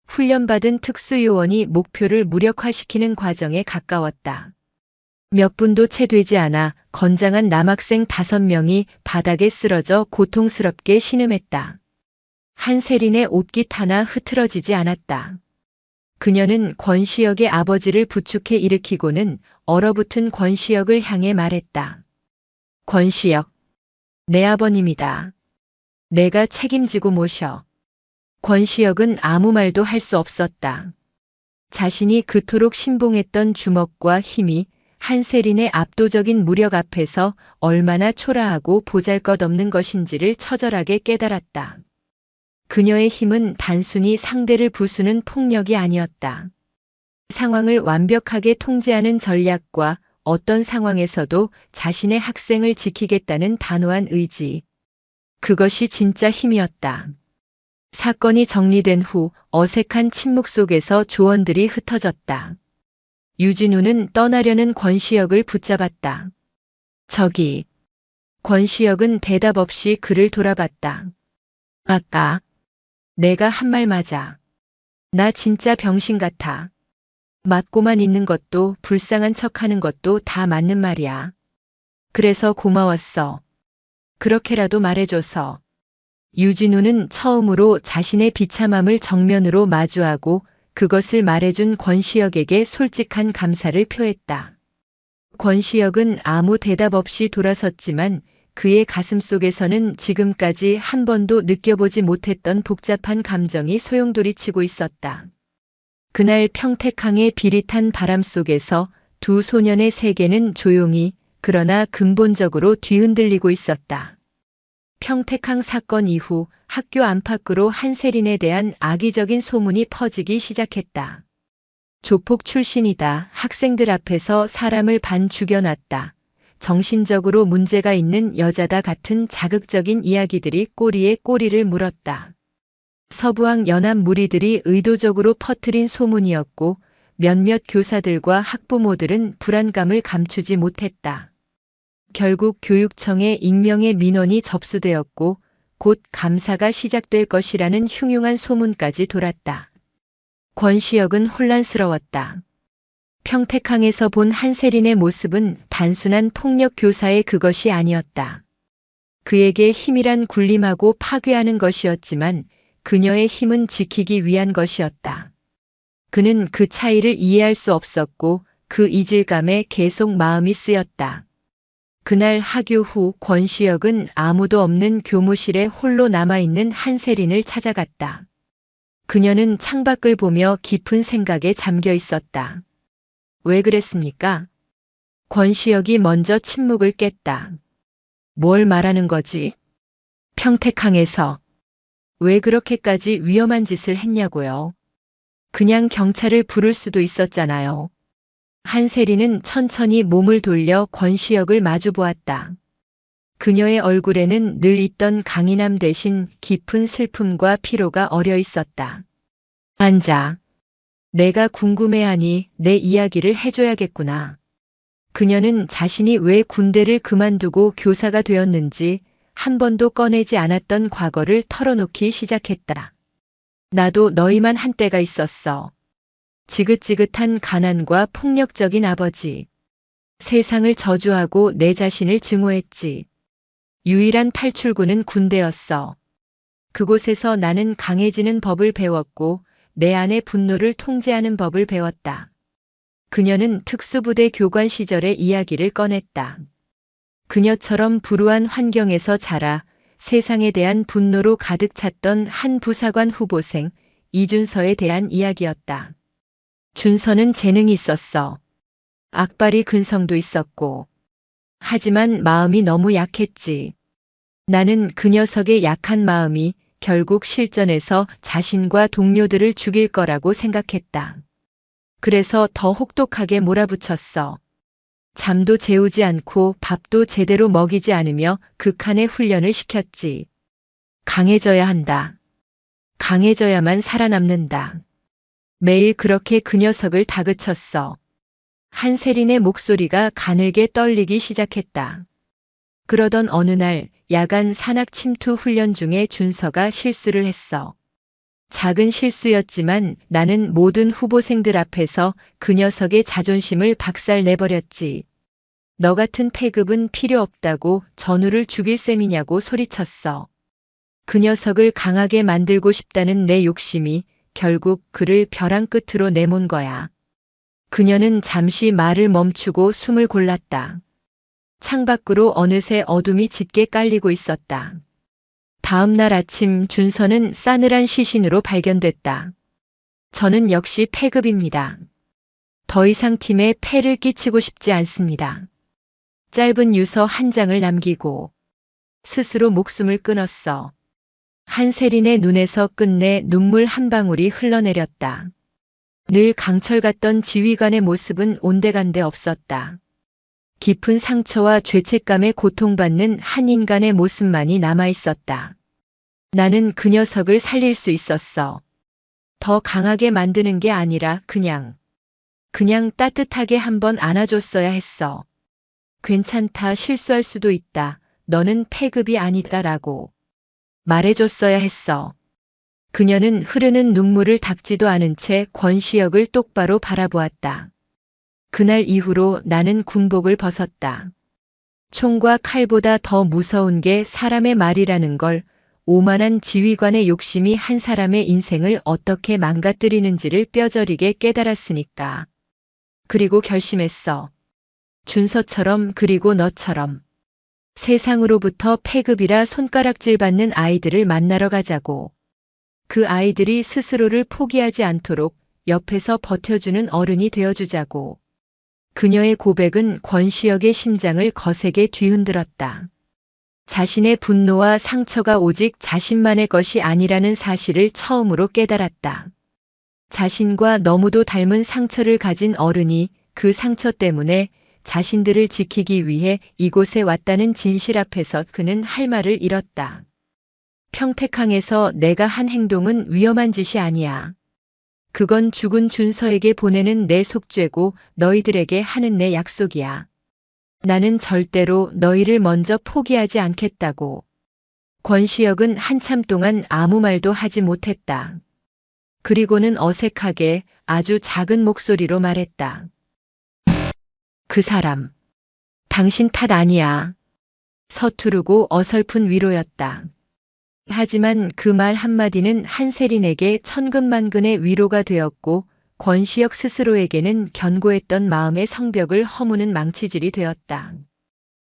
훈련받은 특수요원이 목표를 무력화시키는 과정에 가까웠다. 몇 분도 채 되지 않아 건장한 남학생 5명이 바닥에 쓰러져 고통스럽게 신음했다. 한세린의 옷깃 하나 흐트러지지 않았다. 그녀는 권시혁의 아버지를 부축해 일으키고는 얼어붙은 권시혁을 향해 말했다. 권시혁, 내 아버님이다. 내가 책임지고 모셔. 권시혁은 아무 말도 할 수 없었다. 자신이 그토록 신봉했던 주먹과 힘이 한세린의 압도적인 무력 앞에서 얼마나 초라하고 보잘것없는 것인지를 처절하게 깨달았다. 그녀의 힘은 단순히 상대를 부수는 폭력이 아니었다. 상황을 완벽하게 통제하는 전략과 어떤 상황에서도 자신의 학생을 지키겠다는 단호한 의지. 그것이 진짜 힘이었다. 사건이 정리된 후 어색한 침묵 속에서 조언들이 흩어졌다. 유진우는 떠나려는 권시혁을 붙잡았다. 저기. 권시혁은 대답 없이 그를 돌아봤다. 아까 내가 한 말 맞아. 나 진짜 병신 같아. 맞고만 있는 것도 불쌍한 척하는 것도 다 맞는 말이야. 그래서 고마웠어. 그렇게라도 말해줘서. 유진우는 처음으로 자신의 비참함을 정면으로 마주하고 그것을 말해준 권시혁에게 솔직한 감사를 표했다. 권시혁은 아무 대답 없이 돌아섰지만 그의 가슴 속에서는 지금까지 한 번도 느껴보지 못했던 복잡한 감정이 소용돌이치고 있었다. 그날 평택항의 비릿한 바람 속에서 두 소년의 세계는 조용히 그러나 근본적으로 뒤흔들리고 있었다. 평택항 사건 이후 학교 안팎으로 한세린에 대한 악의적인 소문이 퍼지기 시작했다. 조폭 출신이다. 학생들 앞에서 사람을 반 죽여놨다. 정신적으로 문제가 있는 여자다 같은 자극적인 이야기들이 꼬리에 꼬리를 물었다. 서부학 연합 무리들이 의도적으로 퍼뜨린 소문이었고 몇몇 교사들과 학부모들은 불안감을 감추지 못했다. 결국 교육청에 익명의 민원이 접수되었고 곧 감사가 시작될 것이라는 흉흉한 소문까지 돌았다. 권시혁은 혼란스러웠다. 평택항에서 본 한세린의 모습은 단순한 폭력 교사의 그것이 아니었다. 그에게 힘이란 군림하고 파괴하는 것이었지만 그녀의 힘은 지키기 위한 것이었다. 그는 그 차이를 이해할 수 없었고 그 이질감에 계속 마음이 쓰였다. 그날 하교 후 권시혁은 아무도 없는 교무실에 홀로 남아있는 한세린을 찾아갔다. 그녀는 창밖을 보며 깊은 생각에 잠겨 있었다. 왜 그랬습니까? 권시혁이 먼저 침묵을 깼다. 뭘 말하는 거지? 평택항에서 왜 그렇게까지 위험한 짓을 했냐고요? 그냥 경찰을 부를 수도 있었잖아요. 한세리는 천천히 몸을 돌려 권시혁을 마주보았다. 그녀의 얼굴에는 늘 있던 강인함 대신 깊은 슬픔과 피로가 어려 있었다. 앉아. 내가 궁금해하니 내 이야기를 해줘야겠구나. 그녀는 자신이 왜 군대를 그만두고 교사가 되었는지 한 번도 꺼내지 않았던 과거를 털어놓기 시작했다. 나도 너희만 한때가 있었어. 지긋지긋한 가난과 폭력적인 아버지. 세상을 저주하고 내 자신을 증오했지. 유일한 탈출구는 군대였어. 그곳에서 나는 강해지는 법을 배웠고 내 안의 분노를 통제하는 법을 배웠다. 그녀는 특수부대 교관 시절의 이야기를 꺼냈다. 그녀처럼 불우한 환경에서 자라 세상에 대한 분노로 가득 찼던 한 부사관 후보생 이준서에 대한 이야기였다. 준서는 재능이 있었어. 악발이 근성도 있었고. 하지만 마음이 너무 약했지. 나는 그 녀석의 약한 마음이 결국 실전에서 자신과 동료들을 죽일 거라고 생각했다. 그래서 더 혹독하게 몰아붙였어. 잠도 재우지 않고 밥도 제대로 먹이지 않으며 극한의 훈련을 시켰지. 강해져야 한다. 강해져야만 살아남는다. 매일 그렇게 그 녀석을 다그쳤어. 한세린의 목소리가 가늘게 떨리기 시작했다. 그러던 어느 날 야간 산악 침투 훈련 중에 준서가 실수를 했어. 작은 실수였지만 나는 모든 후보생들 앞에서 그 녀석의 자존심을 박살내버렸지. 너 같은 패급은 필요 없다고 전우를 죽일 셈이냐고 소리쳤어. 그 녀석을 강하게 만들고 싶다는 내 욕심이 결국 그를 벼랑 끝으로 내몬 거야. 그녀는 잠시 말을 멈추고 숨을 골랐다. 창밖으로 어느새 어둠이 짙게 깔리고 있었다. 다음 날 아침 준서는 싸늘한 시신으로 발견됐다. 저는 역시 패급입니다. 더 이상 팀에 폐를 끼치고 싶지 않습니다. 짧은 유서 한 장을 남기고 스스로 목숨을 끊었어. 한세린의 눈에서 끝내 눈물 한 방울이 흘러내렸다. 늘 강철 같던 지휘관의 모습은 온데간데 없었다. 깊은 상처와 죄책감에 고통받는 한 인간의 모습만이 남아있었다. 나는 그 녀석을 살릴 수 있었어. 더 강하게 만드는 게 아니라 그냥 따뜻하게 한번 안아줬어야 했어. 괜찮다, 실수할 수도 있다. 너는 패급이 아니다라고 말해줬어야 했어. 그녀는 흐르는 눈물을 닦지도 않은 채 권시혁을 똑바로 바라보았다. 그날 이후로 나는 군복을 벗었다. 총과 칼보다 더 무서운 게 사람의 말이라는 걸, 오만한 지휘관의 욕심이 한 사람의 인생을 어떻게 망가뜨리는지를 뼈저리게 깨달았으니까. 그리고 결심했어. 준서처럼 그리고 너처럼. 세상으로부터 패급이라 손가락질 받는 아이들을 만나러 가자고. 그 아이들이 스스로를 포기하지 않도록 옆에서 버텨주는 어른이 되어주자고. 그녀의 고백은 권시혁의 심장을 거세게 뒤흔들었다. 자신의 분노와 상처가 오직 자신만의 것이 아니라는 사실을 처음으로 깨달았다. 자신과 너무도 닮은 상처를 가진 어른이 그 상처 때문에 자신들을 지키기 위해 이곳에 왔다는 진실 앞에서 그는 할 말을 잃었다. 평택항에서 내가 한 행동은 위험한 짓이 아니야. 그건 죽은 준서에게 보내는 내 속죄고 너희들에게 하는 내 약속이야. 나는 절대로 너희를 먼저 포기하지 않겠다고. 권시혁은 한참 동안 아무 말도 하지 못했다. 그리고는 어색하게 아주 작은 목소리로 말했다. 그 사람, 당신 탓 아니야. 서투르고 어설픈 위로였다. 하지만 그 말 한마디는 한세린에게 천근만근의 위로가 되었고 권시혁 스스로에게는 견고했던 마음의 성벽을 허무는 망치질이 되었다.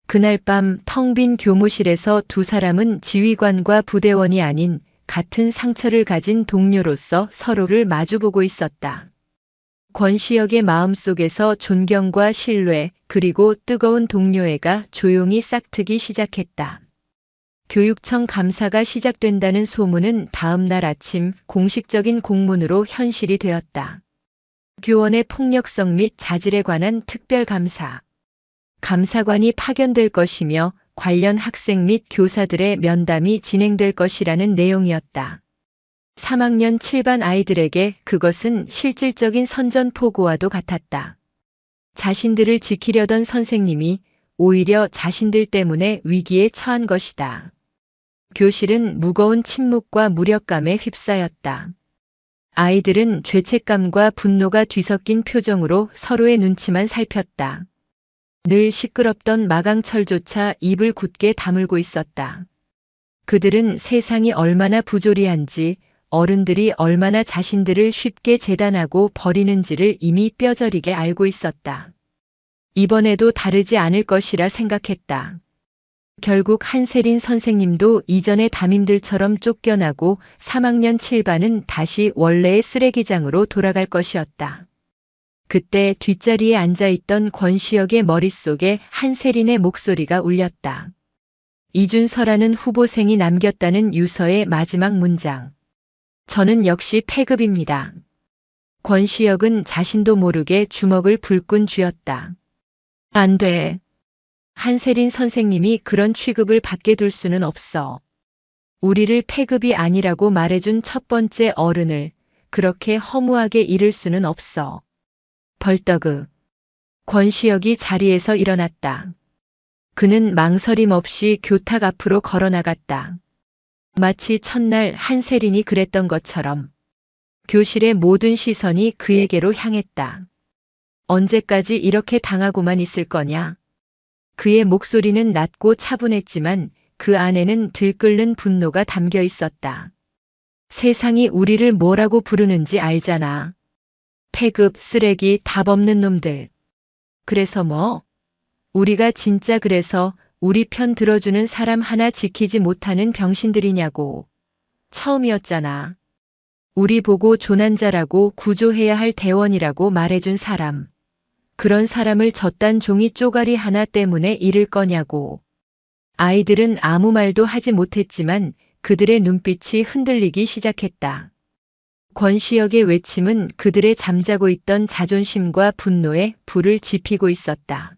그날 밤 텅 빈 교무실에서 두 사람은 지휘관과 부대원이 아닌 같은 상처를 가진 동료로서 서로를 마주보고 있었다. 권시혁의 마음속에서 존경과 신뢰 그리고 뜨거운 동료애가 조용히 싹트기 시작했다. 교육청 감사가 시작된다는 소문은 다음 날 아침 공식적인 공문으로 현실이 되었다. 교원의 폭력성 및 자질에 관한 특별감사. 감사관이 파견될 것이며 관련 학생 및 교사들의 면담이 진행될 것이라는 내용이었다. 3학년 7반 아이들에게 그것은 실질적인 선전포고와도 같았다. 자신들을 지키려던 선생님이 오히려 자신들 때문에 위기에 처한 것이다. 교실은 무거운 침묵과 무력감에 휩싸였다. 아이들은 죄책감과 분노가 뒤섞인 표정으로 서로의 눈치만 살폈다. 늘 시끄럽던 마강철조차 입을 굳게 다물고 있었다. 그들은 세상이 얼마나 부조리한지, 어른들이 얼마나 자신들을 쉽게 재단하고 버리는지를 이미 뼈저리게 알고 있었다. 이번에도 다르지 않을 것이라 생각했다. 결국 한세린 선생님도 이전의 담임들처럼 쫓겨나고 3학년 7반은 다시 원래의 쓰레기장으로 돌아갈 것이었다. 그때 뒷자리에 앉아있던 권시혁의 머릿속에 한세린의 목소리가 울렸다. 이준서라는 후보생이 남겼다는 유서의 마지막 문장. 저는 역시 패급입니다. 권시혁은 자신도 모르게 주먹을 불끈 쥐었다. 안 돼. 한세린 선생님이 그런 취급을 받게 둘 수는 없어. 우리를 패급이 아니라고 말해준 첫 번째 어른을 그렇게 허무하게 잃을 수는 없어. 벌떡. 권시혁이 자리에서 일어났다. 그는 망설임 없이 교탁 앞으로 걸어나갔다. 마치 첫날 한세린이 그랬던 것처럼 교실의 모든 시선이 그에게로 향했다. 언제까지 이렇게 당하고만 있을 거냐? 그의 목소리는 낮고 차분했지만 그 안에는 들끓는 분노가 담겨 있었다. 세상이 우리를 뭐라고 부르는지 알잖아. 패급, 쓰레기, 답 없는 놈들. 그래서 뭐? 우리가 진짜 그래서 우리 편 들어주는 사람 하나 지키지 못하는 병신들이냐고. 처음이었잖아. 우리 보고 조난자라고 구조해야 할 대원이라고 말해준 사람. 그런 사람을 저딴 종이 쪼가리 하나 때문에 잃을 거냐고. 아이들은 아무 말도 하지 못했지만 그들의 눈빛이 흔들리기 시작했다. 권시혁의 외침은 그들의 잠자고 있던 자존심과 분노에 불을 지피고 있었다.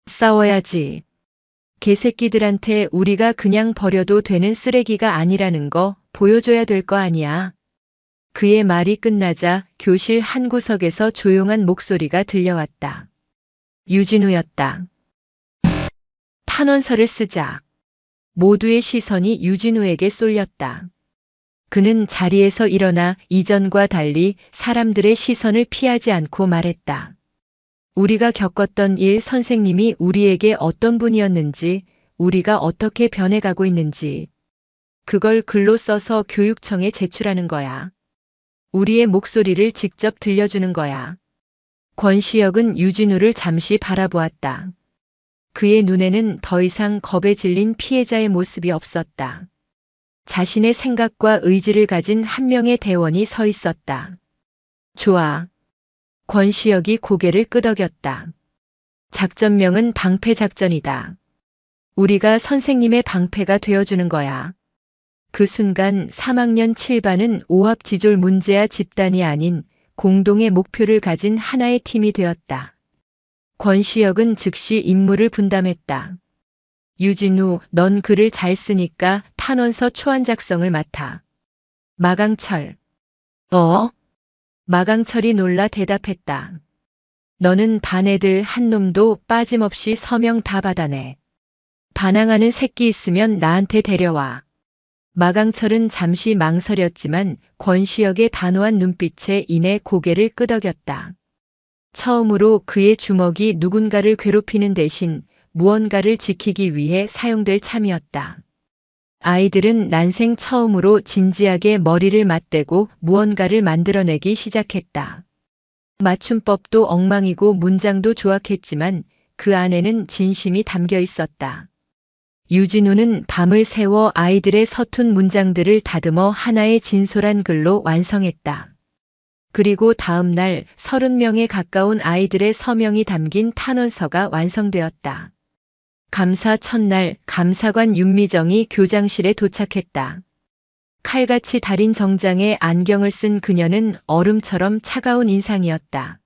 싸워야지. 개새끼들한테 우리가 그냥 버려도 되는 쓰레기가 아니라는 거 보여줘야 될 거 아니야. 그의 말이 끝나자 교실 한 구석에서 조용한 목소리가 들려왔다. 유진우였다. 탄원서를 쓰자. 모두의 시선이 유진우에게 쏠렸다. 그는 자리에서 일어나 이전과 달리 사람들의 시선을 피하지 않고 말했다. 우리가 겪었던 일, 선생님이 우리에게 어떤 분이었는지, 우리가 어떻게 변해가고 있는지, 그걸 글로 써서 교육청에 제출하는 거야. 우리의 목소리를 직접 들려주는 거야. 권시혁은 유진우를 잠시 바라보았다. 그의 눈에는 더 이상 겁에 질린 피해자의 모습이 없었다. 자신의 생각과 의지를 가진 한 명의 대원이 서 있었다. 좋아. 권시혁이 고개를 끄덕였다. 작전명은 방패작전이다. 우리가 선생님의 방패가 되어주는 거야. 그 순간 3학년 7반은 오합지졸 문제아 집단이 아닌 공동의 목표를 가진 하나의 팀이 되었다. 권시혁은 즉시 임무를 분담했다. 유진우, 넌 글을 잘 쓰니까 탄원서 초안 작성을 맡아. 마강철. 마강철이 놀라 대답했다. 너는 반 애들 한 놈도 빠짐없이 서명 다 받아내. 반항하는 새끼 있으면 나한테 데려와. 마강철은 잠시 망설였지만 권시혁의 단호한 눈빛에 인해 고개를 끄덕였다. 처음으로 그의 주먹이 누군가를 괴롭히는 대신 무언가를 지키기 위해 사용될 참이었다. 아이들은 난생 처음으로 진지하게 머리를 맞대고 무언가를 만들어내기 시작했다. 맞춤법도 엉망이고 문장도 조악했지만 그 안에는 진심이 담겨 있었다. 유진우는 밤을 새워 아이들의 서툰 문장들을 다듬어 하나의 진솔한 글로 완성했다. 그리고 다음 날 30명에 가까운 아이들의 서명이 담긴 탄원서가 완성되었다. 감사 첫날 감사관 윤미정이 교장실에 도착했다. 칼같이 달인 정장에 안경을 쓴 그녀는 얼음처럼 차가운 인상이었다.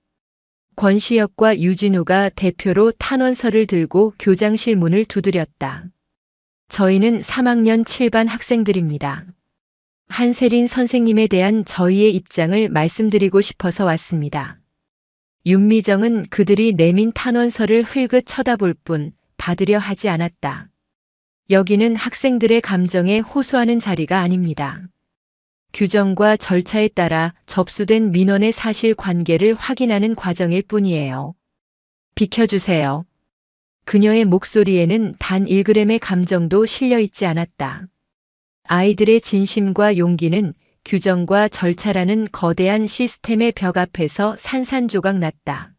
권시혁과 유진우가 대표로 탄원서를 들고 교장실 문을 두드렸다. 저희는 3학년 7반 학생들입니다. 한세린 선생님에 대한 저희의 입장을 말씀드리고 싶어서 왔습니다. 윤미정은 그들이 내민 탄원서를 흘긋 쳐다볼 뿐 받으려 하지 않았다. 여기는 학생들의 감정에 호소하는 자리가 아닙니다. 규정과 절차에 따라 접수된 민원의 사실관계를 확인하는 과정일 뿐이에요. 비켜주세요. 그녀의 목소리에는 단 1g의 감정도 실려 있지 않았다. 아이들의 진심과 용기는 규정과 절차라는 거대한 시스템의 벽 앞에서 산산조각 났다.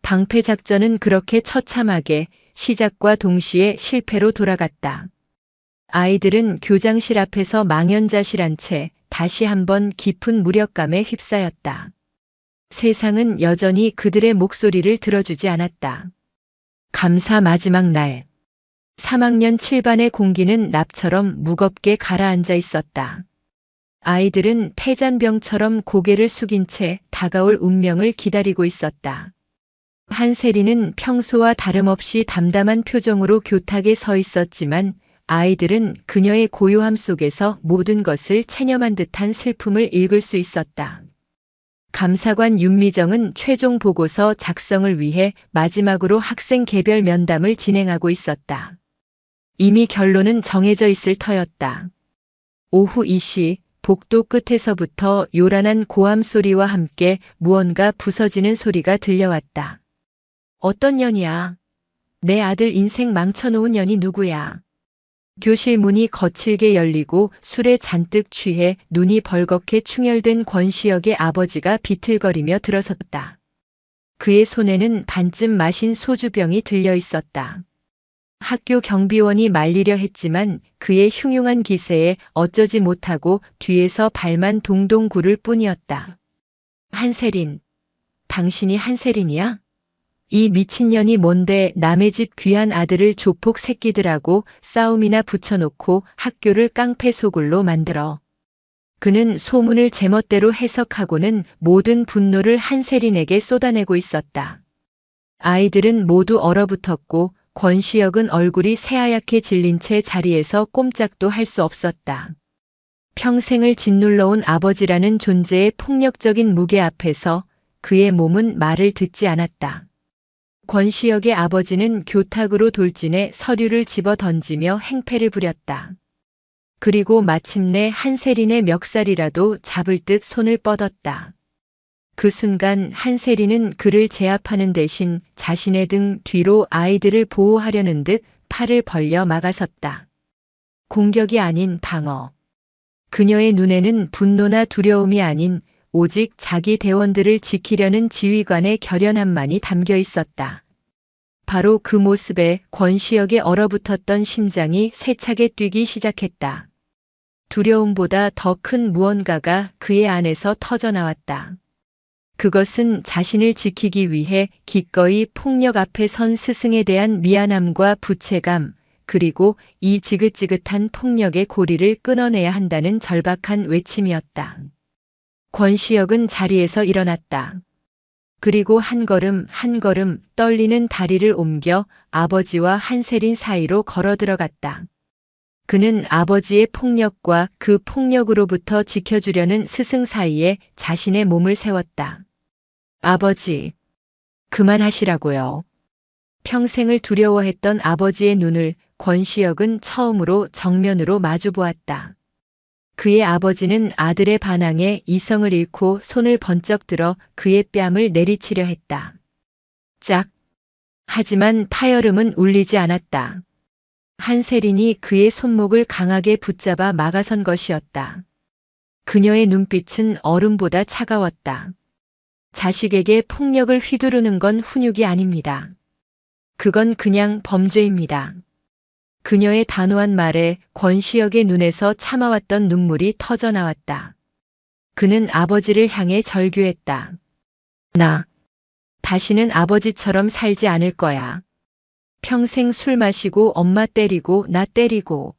방패작전은 그렇게 처참하게 시작과 동시에 실패로 돌아갔다. 아이들은 교장실 앞에서 망연자실한 채 다시 한번 깊은 무력감에 휩싸였다. 세상은 여전히 그들의 목소리를 들어주지 않았다. 감사 마지막 날. 3학년 7반의 공기는 납처럼 무겁게 가라앉아 있었다. 아이들은 폐잔병처럼 고개를 숙인 채 다가올 운명을 기다리고 있었다. 한세리는 평소와 다름없이 담담한 표정으로 교탁에 서 있었지만 아이들은 그녀의 고요함 속에서 모든 것을 체념한 듯한 슬픔을 읽을 수 있었다. 감사관 윤미정은 최종 보고서 작성을 위해 마지막으로 학생 개별 면담을 진행하고 있었다. 이미 결론은 정해져 있을 터였다. 오후 2시 복도 끝에서부터 요란한 고함 소리와 함께 무언가 부서지는 소리가 들려왔다. 어떤 년이야? 내 아들 인생 망쳐놓은 년이 누구야? 교실 문이 거칠게 열리고 술에 잔뜩 취해 눈이 벌겋게 충혈된 권시혁의 아버지가 비틀거리며 들어섰다. 그의 손에는 반쯤 마신 소주병이 들려 있었다. 학교 경비원이 말리려 했지만 그의 흉흉한 기세에 어쩌지 못하고 뒤에서 발만 동동 구를 뿐이었다. 한세린, 당신이 한세린이야? 이 미친년이 뭔데 남의 집 귀한 아들을 조폭 새끼들하고 싸움이나 붙여놓고 학교를 깡패소굴로 만들어. 그는 소문을 제멋대로 해석하고는 모든 분노를 한세린에게 쏟아내고 있었다. 아이들은 모두 얼어붙었고 권시혁은 얼굴이 새하얗게 질린 채 자리에서 꼼짝도 할 수 없었다. 평생을 짓눌러온 아버지라는 존재의 폭력적인 무게 앞에서 그의 몸은 말을 듣지 않았다. 권시혁의 아버지는 교탁으로 돌진해 서류를 집어 던지며 행패를 부렸다. 그리고 마침내 한세린의 멱살이라도 잡을 듯 손을 뻗었다. 그 순간 한세린은 그를 제압하는 대신 자신의 등 뒤로 아이들을 보호하려는 듯 팔을 벌려 막아섰다. 공격이 아닌 방어. 그녀의 눈에는 분노나 두려움이 아닌 오직 자기 대원들을 지키려는 지휘관의 결연함만이 담겨 있었다. 바로 그 모습에 권시혁의 얼어붙었던 심장이 세차게 뛰기 시작했다. 두려움보다 더 큰 무언가가 그의 안에서 터져나왔다. 그것은 자신을 지키기 위해 기꺼이 폭력 앞에 선 스승에 대한 미안함과 부채감, 그리고 이 지긋지긋한 폭력의 고리를 끊어내야 한다는 절박한 외침이었다. 권시혁은 자리에서 일어났다. 그리고 한 걸음 한 걸음 떨리는 다리를 옮겨 아버지와 한세린 사이로 걸어 들어갔다. 그는 아버지의 폭력과 그 폭력으로부터 지켜주려는 스승 사이에 자신의 몸을 세웠다. 아버지, 그만하시라고요. 평생을 두려워했던 아버지의 눈을 권시혁은 처음으로 정면으로 마주보았다. 그의 아버지는 아들의 반항에 이성을 잃고 손을 번쩍 들어 그의 뺨을 내리치려 했다. 짝! 하지만 파열음은 울리지 않았다. 한세린이 그의 손목을 강하게 붙잡아 막아선 것이었다. 그녀의 눈빛은 얼음보다 차가웠다. 자식에게 폭력을 휘두르는 건 훈육이 아닙니다. 그건 그냥 범죄입니다. 그녀의 단호한 말에 권시혁의 눈에서 참아왔던 눈물이 터져나왔다. 그는 아버지를 향해 절규했다. 나 다시는 아버지처럼 살지 않을 거야. 평생 술 마시고 엄마 때리고 나 때리고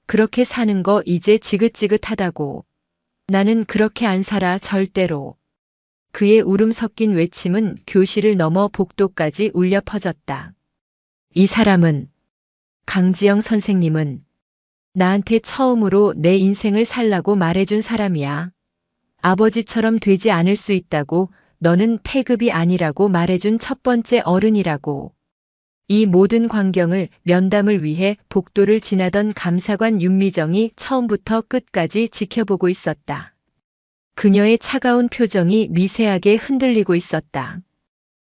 그렇게 사는 거 이제 지긋지긋하다고. 나는 그렇게 안 살아 절대로. 그의 울음 섞인 외침은 교실을 넘어 복도까지 울려 퍼졌다. 이 사람은, 강지영 선생님은 나한테 처음으로 내 인생을 살라고 말해준 사람이야. 아버지처럼 되지 않을 수 있다고, 너는 폐급이 아니라고 말해준 첫 번째 어른이라고. 이 모든 광경을 면담을 위해 복도를 지나던 감사관 윤미정이 처음부터 끝까지 지켜보고 있었다. 그녀의 차가운 표정이 미세하게 흔들리고 있었다.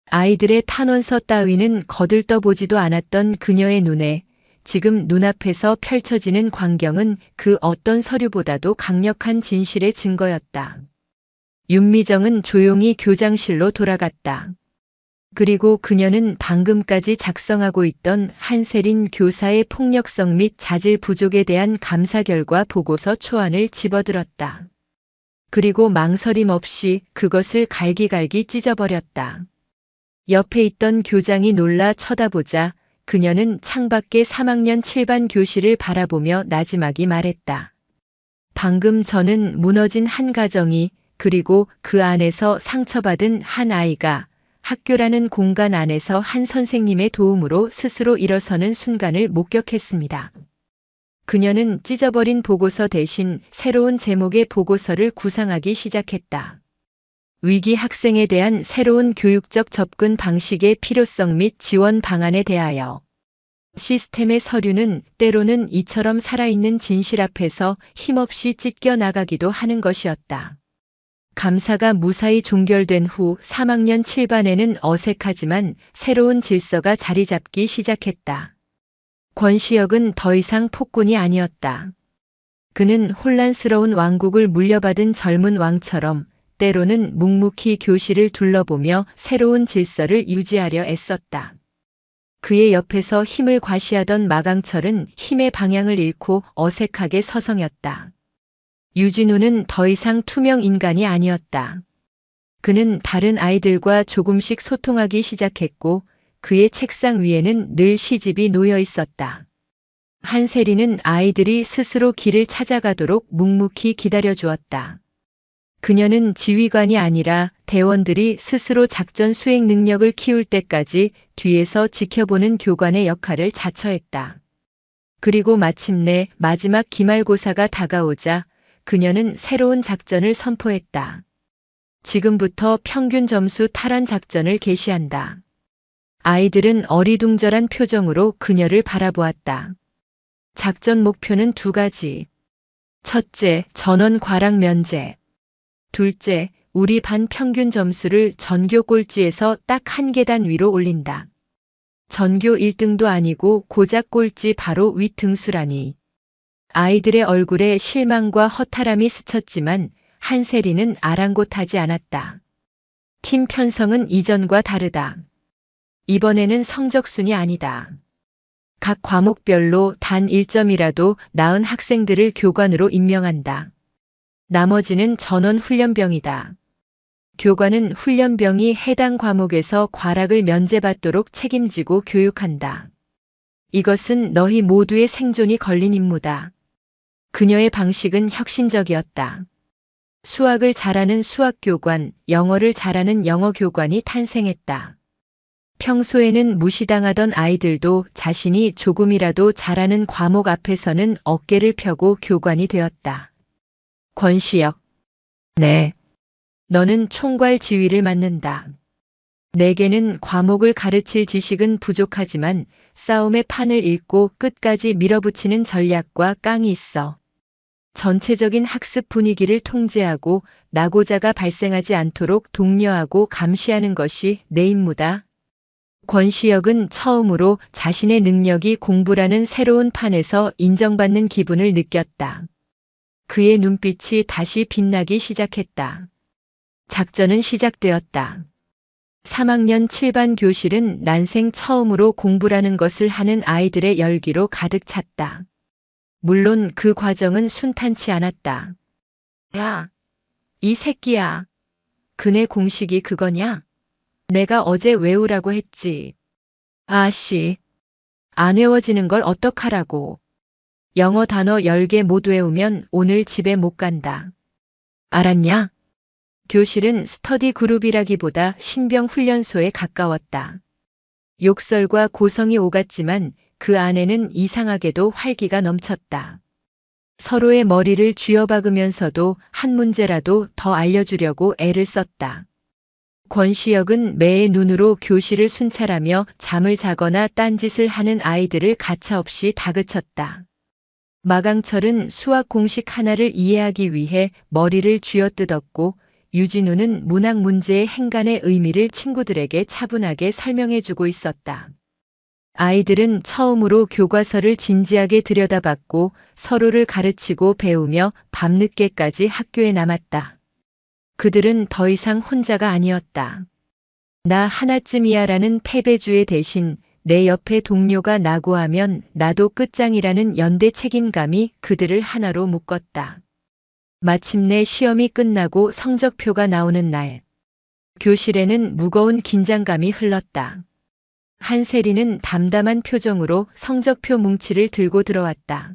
아이들의 탄원서 따위는 거들떠보지도 않았던 그녀의 눈에 지금 눈앞에서 펼쳐지는 광경은 그 어떤 서류보다도 강력한 진실의 증거였다. 윤미정은 조용히 교장실로 돌아갔다. 그리고 그녀는 방금까지 작성하고 있던 한세린 교사의 폭력성 및 자질 부족에 대한 감사 결과 보고서 초안을 집어들었다. 그리고 망설임 없이 그것을 갈기갈기 찢어버렸다. 옆에 있던 교장이 놀라 쳐다보자 그녀는 창밖에 3학년 7반 교실을 바라보며 나지막이 말했다. 방금 저는 무너진 한 가정이 그리고 그 안에서 상처받은 한 아이가 학교라는 공간 안에서 한 선생님의 도움으로 스스로 일어서는 순간을 목격했습니다. 그녀는 찢어버린 보고서 대신 새로운 제목의 보고서를 구상하기 시작했다. 위기 학생에 대한 새로운 교육적 접근 방식의 필요성 및 지원 방안에 대하여. 시스템의 서류는 때로는 이처럼 살아있는 진실 앞에서 힘없이 찢겨 나가기도 하는 것이었다. 감사가 무사히 종결된 후 3학년 7반에는 어색하지만 새로운 질서가 자리 잡기 시작했다. 권시혁은 더 이상 폭군이 아니었다. 그는 혼란스러운 왕국을 물려받은 젊은 왕처럼 때로는 묵묵히 교실을 둘러보며 새로운 질서를 유지하려 애썼다. 그의 옆에서 힘을 과시하던 마강철은 힘의 방향을 잃고 어색하게 서성였다. 유진우는 더 이상 투명 인간이 아니었다. 그는 다른 아이들과 조금씩 소통하기 시작했고 그의 책상 위에는 늘 시집이 놓여 있었다. 한세리는 아이들이 스스로 길을 찾아가도록 묵묵히 기다려 주었다. 그녀는 지휘관이 아니라 대원들이 스스로 작전 수행 능력을 키울 때까지 뒤에서 지켜보는 교관의 역할을 자처했다. 그리고 마침내 마지막 기말고사가 다가오자 그녀는 새로운 작전을 선포했다. 지금부터 평균 점수 탈환 작전을 개시한다. 아이들은 어리둥절한 표정으로 그녀를 바라보았다. 작전 목표는 2가지. 첫째, 전원 과락 면제. 둘째, 우리 반 평균 점수를 전교 꼴찌에서 딱 1계단 위로 올린다. 전교 1등도 아니고 고작 꼴찌 바로 윗등수라니. 아이들의 얼굴에 실망과 허탈함이 스쳤지만 한세리는 아랑곳하지 않았다. 팀 편성은 이전과 다르다. 이번에는 성적순이 아니다. 각 과목별로 단 1점이라도 나은 학생들을 교관으로 임명한다. 나머지는 전원 훈련병이다. 교관은 훈련병이 해당 과목에서 과락을 면제받도록 책임지고 교육한다. 이것은 너희 모두의 생존이 걸린 임무다. 그녀의 방식은 혁신적이었다. 수학을 잘하는 수학교관, 영어를 잘하는 영어교관이 탄생했다. 평소에는 무시당하던 아이들도 자신이 조금이라도 잘하는 과목 앞에서는 어깨를 펴고 교관이 되었다. 권시혁. 네. 너는 총괄 지휘를 맡는다. 내게는 과목을 가르칠 지식은 부족하지만 싸움의 판을 읽고 끝까지 밀어붙이는 전략과 깡이 있어. 전체적인 학습 분위기를 통제하고 낙오자가 발생하지 않도록 독려하고 감시하는 것이 내 임무다. 권시혁은 처음으로 자신의 능력이 공부라는 새로운 판에서 인정받는 기분을 느꼈다. 그의 눈빛이 다시 빛나기 시작했다. 작전은 시작되었다. 3학년 7반 교실은 난생 처음으로 공부라는 것을 하는 아이들의 열기로 가득 찼다. 물론 그 과정은 순탄치 않았다. 야, 이 새끼야. 그네 공식이 그거냐? 내가 어제 외우라고 했지. 아씨, 안 외워지는 걸 어떡하라고. 영어 단어 10개 못 외우면 오늘 집에 못 간다. 알았냐? 교실은 스터디 그룹이라기보다 신병 훈련소에 가까웠다. 욕설과 고성이 오갔지만 그 안에는 이상하게도 활기가 넘쳤다. 서로의 머리를 쥐어박으면서도 한 문제라도 더 알려주려고 애를 썼다. 권시혁은 매의 눈으로 교실을 순찰하며 잠을 자거나 딴짓을 하는 아이들을 가차없이 다그쳤다. 마강철은 수학 공식 하나를 이해하기 위해 머리를 쥐어뜯었고 유진우는 문학 문제의 행간의 의미를 친구들에게 차분하게 설명해주고 있었다. 아이들은 처음으로 교과서를 진지하게 들여다봤고 서로를 가르치고 배우며 밤늦게까지 학교에 남았다. 그들은 더 이상 혼자가 아니었다. 나 하나쯤이야라는 패배주의 대신 내 옆에 동료가 낙오하면 나도 끝장이라는 연대 책임감이 그들을 하나로 묶었다. 마침내 시험이 끝나고 성적표가 나오는 날. 교실에는 무거운 긴장감이 흘렀다. 한세리는 담담한 표정으로 성적표 뭉치를 들고 들어왔다.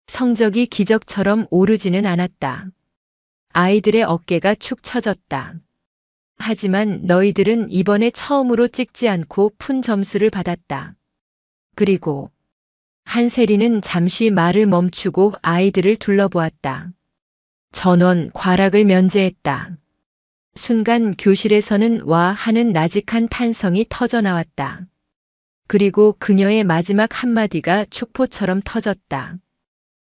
성적이 기적처럼 오르지는 않았다. 아이들의 어깨가 축 처졌다. 하지만 너희들은 이번에 처음으로 찍지 않고 푼 점수를 받았다. 그리고 한세리는 잠시 말을 멈추고 아이들을 둘러보았다. 전원 과락을 면제했다. 순간 교실에서는 와 하는 나직한 탄성이 터져 나왔다. 그리고 그녀의 마지막 한마디가 축포처럼 터졌다.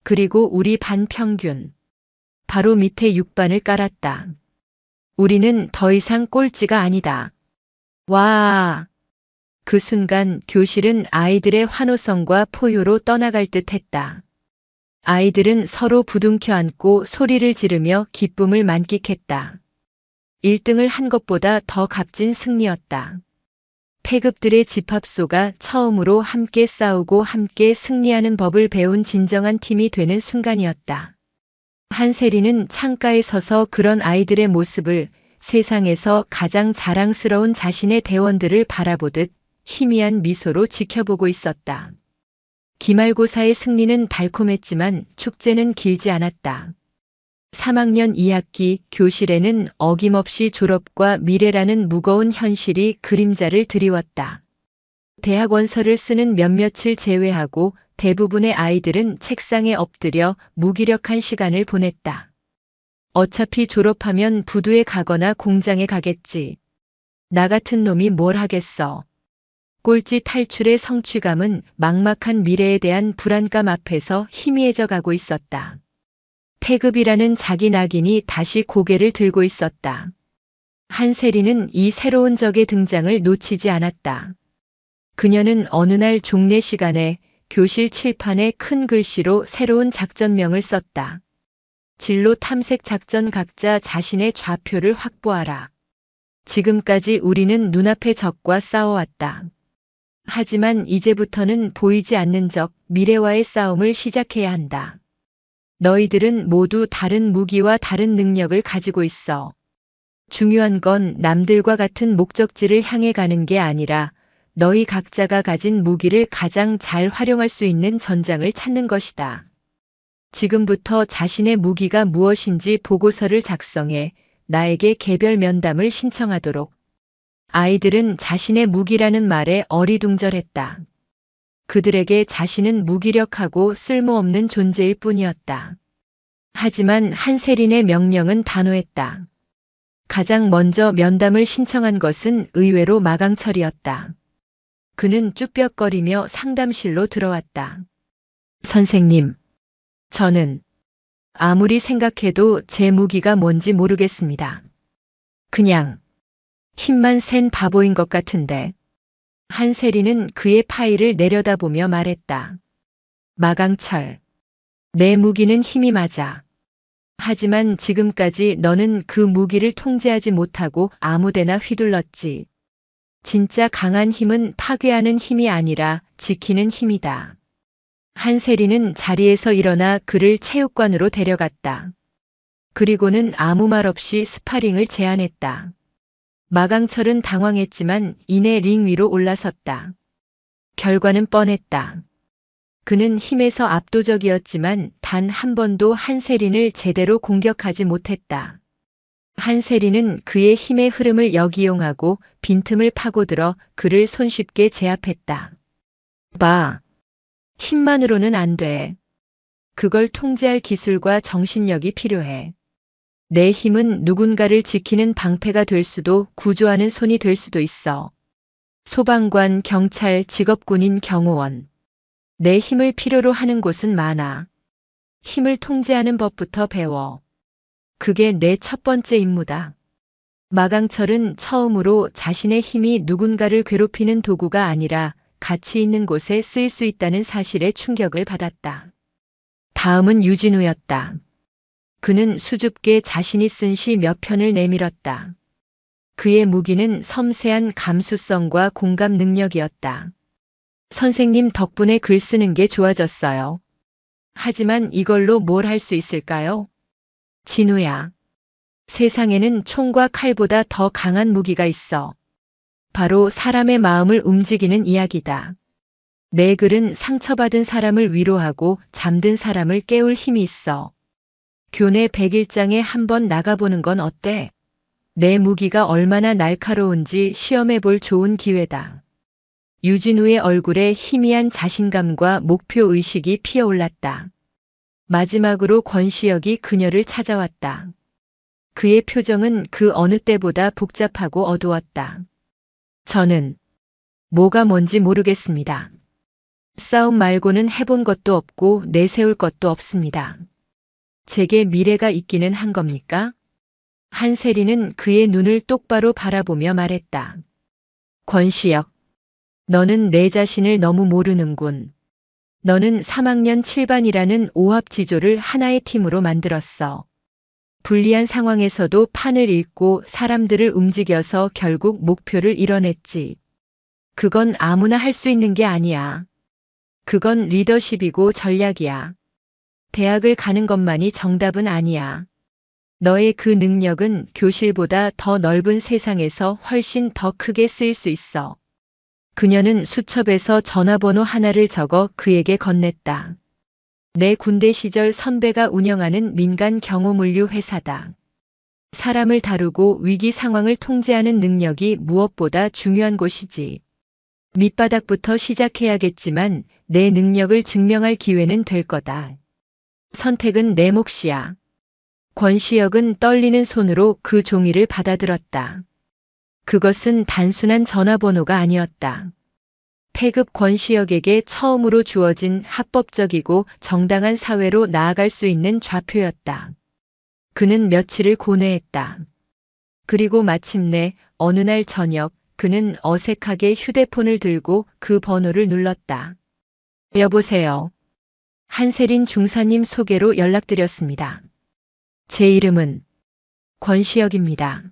그리고 우리 반 평균. 바로 밑에 6반을 깔았다. 우리는 더 이상 꼴찌가 아니다. 와! 그 순간 교실은 아이들의 환호성과 포효로 떠나갈 듯 했다. 아이들은 서로 부둥켜 안고 소리를 지르며 기쁨을 만끽했다. 1등을 한 것보다 더 값진 승리였다. 패급들의 집합소가 처음으로 함께 싸우고 함께 승리하는 법을 배운 진정한 팀이 되는 순간이었다. 한세리는 창가에 서서 그런 아이들의 모습을 세상에서 가장 자랑스러운 자신의 대원들을 바라보듯 희미한 미소로 지켜보고 있었다. 기말고사의 승리는 달콤했지만 축제는 길지 않았다. 3학년 2학기 교실에는 어김없이 졸업과 미래라는 무거운 현실이 그림자를 드리웠다. 대학 원서를 쓰는 몇몇을 제외하고 대부분의 아이들은 책상에 엎드려 무기력한 시간을 보냈다. 어차피 졸업하면 부두에 가거나 공장에 가겠지. 나 같은 놈이 뭘 하겠어. 꼴찌 탈출의 성취감은 막막한 미래에 대한 불안감 앞에서 희미해져 가고 있었다. 패급이라는 자기 낙인이 다시 고개를 들고 있었다. 한세리는 이 새로운 적의 등장을 놓치지 않았다. 그녀는 어느 날 종례 시간에 교실 칠판에 큰 글씨로 새로운 작전명을 썼다. 진로 탐색 작전 각자 자신의 좌표를 확보하라. 지금까지 우리는 눈앞의 적과 싸워왔다. 하지만 이제부터는 보이지 않는 적, 미래와의 싸움을 시작해야 한다. 너희들은 모두 다른 무기와 다른 능력을 가지고 있어. 중요한 건 남들과 같은 목적지를 향해 가는 게 아니라 너희 각자가 가진 무기를 가장 잘 활용할 수 있는 전장을 찾는 것이다. 지금부터 자신의 무기가 무엇인지 보고서를 작성해 나에게 개별 면담을 신청하도록. 아이들은 자신의 무기라는 말에 어리둥절했다. 그들에게 자신은 무기력하고 쓸모없는 존재일 뿐이었다. 하지만 한세린의 명령은 단호했다. 가장 먼저 면담을 신청한 것은 의외로 마강철이었다. 그는 쭈뼛거리며 상담실로 들어왔다. 선생님, 저는 아무리 생각해도 제 무기가 뭔지 모르겠습니다. 그냥 힘만 센 바보인 것 같은데. 한세리는 그의 파일을 내려다보며 말했다. 마강철, 내 무기는 힘이 맞아. 하지만 지금까지 너는 그 무기를 통제하지 못하고 아무데나 휘둘렀지. 진짜 강한 힘은 파괴하는 힘이 아니라 지키는 힘이다. 한세리는 자리에서 일어나 그를 체육관으로 데려갔다. 그리고는 아무 말 없이 스파링을 제안했다. 마강철은 당황했지만 이내 링 위로 올라섰다. 결과는 뻔했다. 그는 힘에서 압도적이었지만 단 한 번도 한세린을 제대로 공격하지 못했다. 한세린은 그의 힘의 흐름을 역이용하고 빈틈을 파고들어 그를 손쉽게 제압했다. 봐. 힘만으로는 안 돼. 그걸 통제할 기술과 정신력이 필요해. 내 힘은 누군가를 지키는 방패가 될 수도 구조하는 손이 될 수도 있어. 소방관, 경찰, 직업군인, 경호원. 내 힘을 필요로 하는 곳은 많아. 힘을 통제하는 법부터 배워. 그게 내 첫 번째 임무다. 마강철은 처음으로 자신의 힘이 누군가를 괴롭히는 도구가 아니라 가치 있는 곳에 쓰일 수 있다는 사실에 충격을 받았다. 다음은 유진우였다. 그는 수줍게 자신이 쓴 시 몇 편을 내밀었다. 그의 무기는 섬세한 감수성과 공감 능력이었다. 선생님 덕분에 글 쓰는 게 좋아졌어요. 하지만 이걸로 뭘 할 수 있을까요? 진우야. 세상에는 총과 칼보다 더 강한 무기가 있어. 바로 사람의 마음을 움직이는 이야기다. 내 글은 상처받은 사람을 위로하고 잠든 사람을 깨울 힘이 있어. 교내 100일장에 한번 나가보는 건 어때? 내 무기가 얼마나 날카로운지 시험해 볼 좋은 기회다. 유진우의 얼굴에 희미한 자신감과 목표의식이 피어올랐다. 마지막으로 권시혁이 그녀를 찾아왔다. 그의 표정은 그 어느 때보다 복잡하고 어두웠다. 저는 뭐가 뭔지 모르겠습니다. 싸움 말고는 해본 것도 없고 내세울 것도 없습니다. 제게 미래가 있기는 한 겁니까? 한세리는 그의 눈을 똑바로 바라보며 말했다. 권시혁, 너는 내 자신을 너무 모르는군. 너는 3학년 7반이라는 오합지졸을 하나의 팀으로 만들었어. 불리한 상황에서도 판을 읽고 사람들을 움직여서 결국 목표를 이뤄냈지. 그건 아무나 할 수 있는 게 아니야. 그건 리더십이고 전략이야. 대학을 가는 것만이 정답은 아니야. 너의 그 능력은 교실보다 더 넓은 세상에서 훨씬 더 크게 쓰일 수 있어. 그녀는 수첩에서 전화번호 하나를 적어 그에게 건넸다. 내 군대 시절 선배가 운영하는 민간 경호물류 회사다. 사람을 다루고 위기 상황을 통제하는 능력이 무엇보다 중요한 곳이지. 밑바닥부터 시작해야겠지만 내 능력을 증명할 기회는 될 거다. 선택은 내 몫이야. 권시혁은 떨리는 손으로 그 종이를 받아들었다. 그것은 단순한 전화번호가 아니었다. 패급 권시혁에게 처음으로 주어진 합법적이고 정당한 사회로 나아갈 수 있는 좌표였다. 그는 며칠을 고뇌했다. 그리고 마침내 어느 날 저녁 그는 어색하게 휴대폰을 들고 그 번호를 눌렀다. 여보세요. 한세린 중사님 소개로 연락드렸습니다. 제 이름은 권시혁입니다.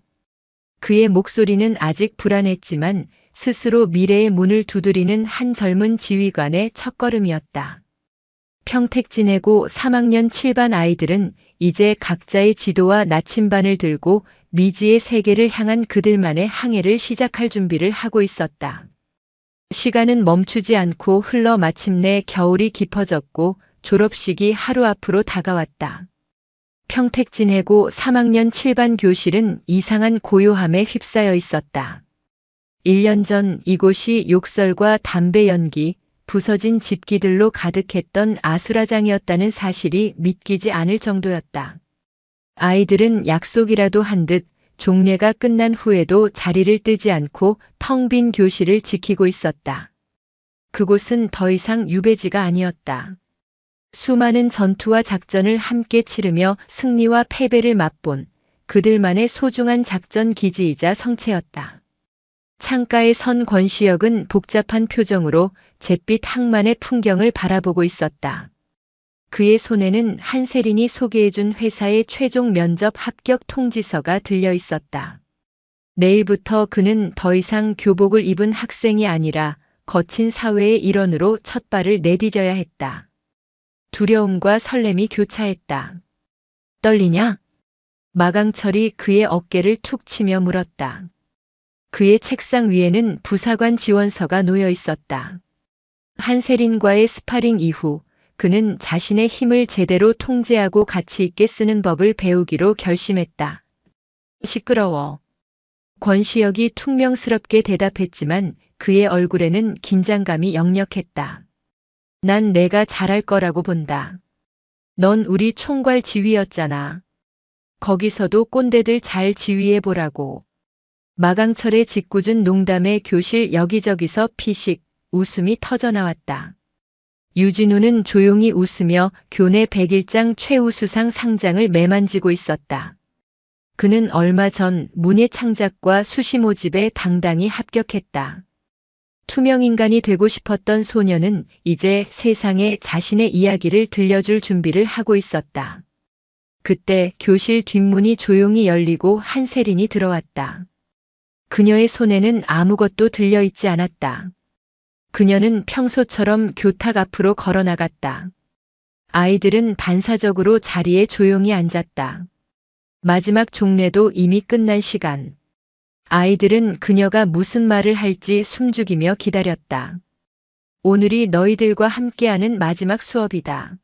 그의 목소리는 아직 불안했지만 스스로 미래의 문을 두드리는 한 젊은 지휘관의 첫걸음이었다. 평택 지내고 3학년 7반 아이들은 이제 각자의 지도와 나침반을 들고 미지의 세계를 향한 그들만의 항해를 시작할 준비를 하고 있었다. 시간은 멈추지 않고 흘러 마침내 겨울이 깊어졌고 졸업식이 하루 앞으로 다가왔다. 평택 지내고 3학년 7반 교실은 이상한 고요함에 휩싸여 있었다. 1년 전 이곳이 욕설과 담배 연기, 부서진 집기들로 가득했던 아수라장이었다는 사실이 믿기지 않을 정도였다. 아이들은 약속이라도 한 듯 종례가 끝난 후에도 자리를 뜨지 않고 텅 빈 교실을 지키고 있었다. 그곳은 더 이상 유배지가 아니었다. 수많은 전투와 작전을 함께 치르며 승리와 패배를 맛본 그들만의 소중한 작전 기지이자 성체였다. 창가에 선 권시혁은 복잡한 표정으로 잿빛 항만의 풍경을 바라보고 있었다. 그의 손에는 한세린이 소개해준 회사의 최종 면접 합격 통지서가 들려 있었다. 내일부터 그는 더 이상 교복을 입은 학생이 아니라 거친 사회의 일원으로 첫 발을 내디뎌야 했다. 두려움과 설렘이 교차했다. 떨리냐? 마강철이 그의 어깨를 툭 치며 물었다. 그의 책상 위에는 부사관 지원서가 놓여 있었다. 한세린과의 스파링 이후 그는 자신의 힘을 제대로 통제하고 가치 있게 쓰는 법을 배우기로 결심했다. 시끄러워. 권시혁이 퉁명스럽게 대답했지만 그의 얼굴에는 긴장감이 역력했다. 난 내가 잘할 거라고 본다. 넌 우리 총괄 지휘였잖아. 거기서도 꼰대들 잘 지휘해보라고. 마강철의 짓궂은 농담에 교실 여기저기서 피식, 웃음이 터져나왔다. 유진우는 조용히 웃으며 교내 101장 최우수상 상장을 매만지고 있었다. 그는 얼마 전 문예 창작과 수시 모집에 당당히 합격했다. 투명인간이 되고 싶었던 소녀는 이제 세상에 자신의 이야기를 들려줄 준비를 하고 있었다. 그때 교실 뒷문이 조용히 열리고 한세린이 들어왔다. 그녀의 손에는 아무것도 들려있지 않았다. 그녀는 평소처럼 교탁 앞으로 걸어나갔다. 아이들은 반사적으로 자리에 조용히 앉았다. 마지막 종례도 이미 끝난 시간. 아이들은 그녀가 무슨 말을 할지 숨죽이며 기다렸다. 오늘이 너희들과 함께하는 마지막 수업이다.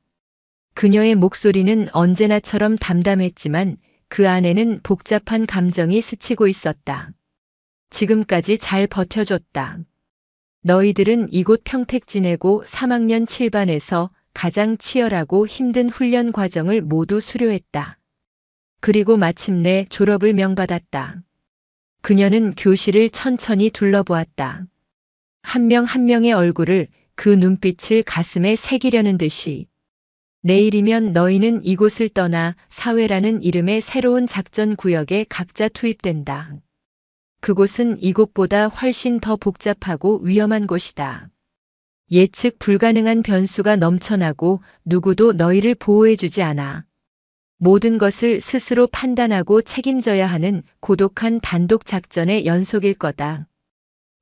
그녀의 목소리는 언제나처럼 담담했지만 그 안에는 복잡한 감정이 스치고 있었다. 지금까지 잘 버텨줬다. 너희들은 이곳 평택 지내고 3학년 7반에서 가장 치열하고 힘든 훈련 과정을 모두 수료했다. 그리고 마침내 졸업을 명받았다. 그녀는 교실을 천천히 둘러보았다. 한 명 한 명의 얼굴을, 그 눈빛을 가슴에 새기려는 듯이. 내일이면 너희는 이곳을 떠나 사회라는 이름의 새로운 작전 구역에 각자 투입된다. 그곳은 이곳보다 훨씬 더 복잡하고 위험한 곳이다. 예측 불가능한 변수가 넘쳐나고 누구도 너희를 보호해주지 않아. 모든 것을 스스로 판단하고 책임져야 하는 고독한 단독 작전의 연속일 거다.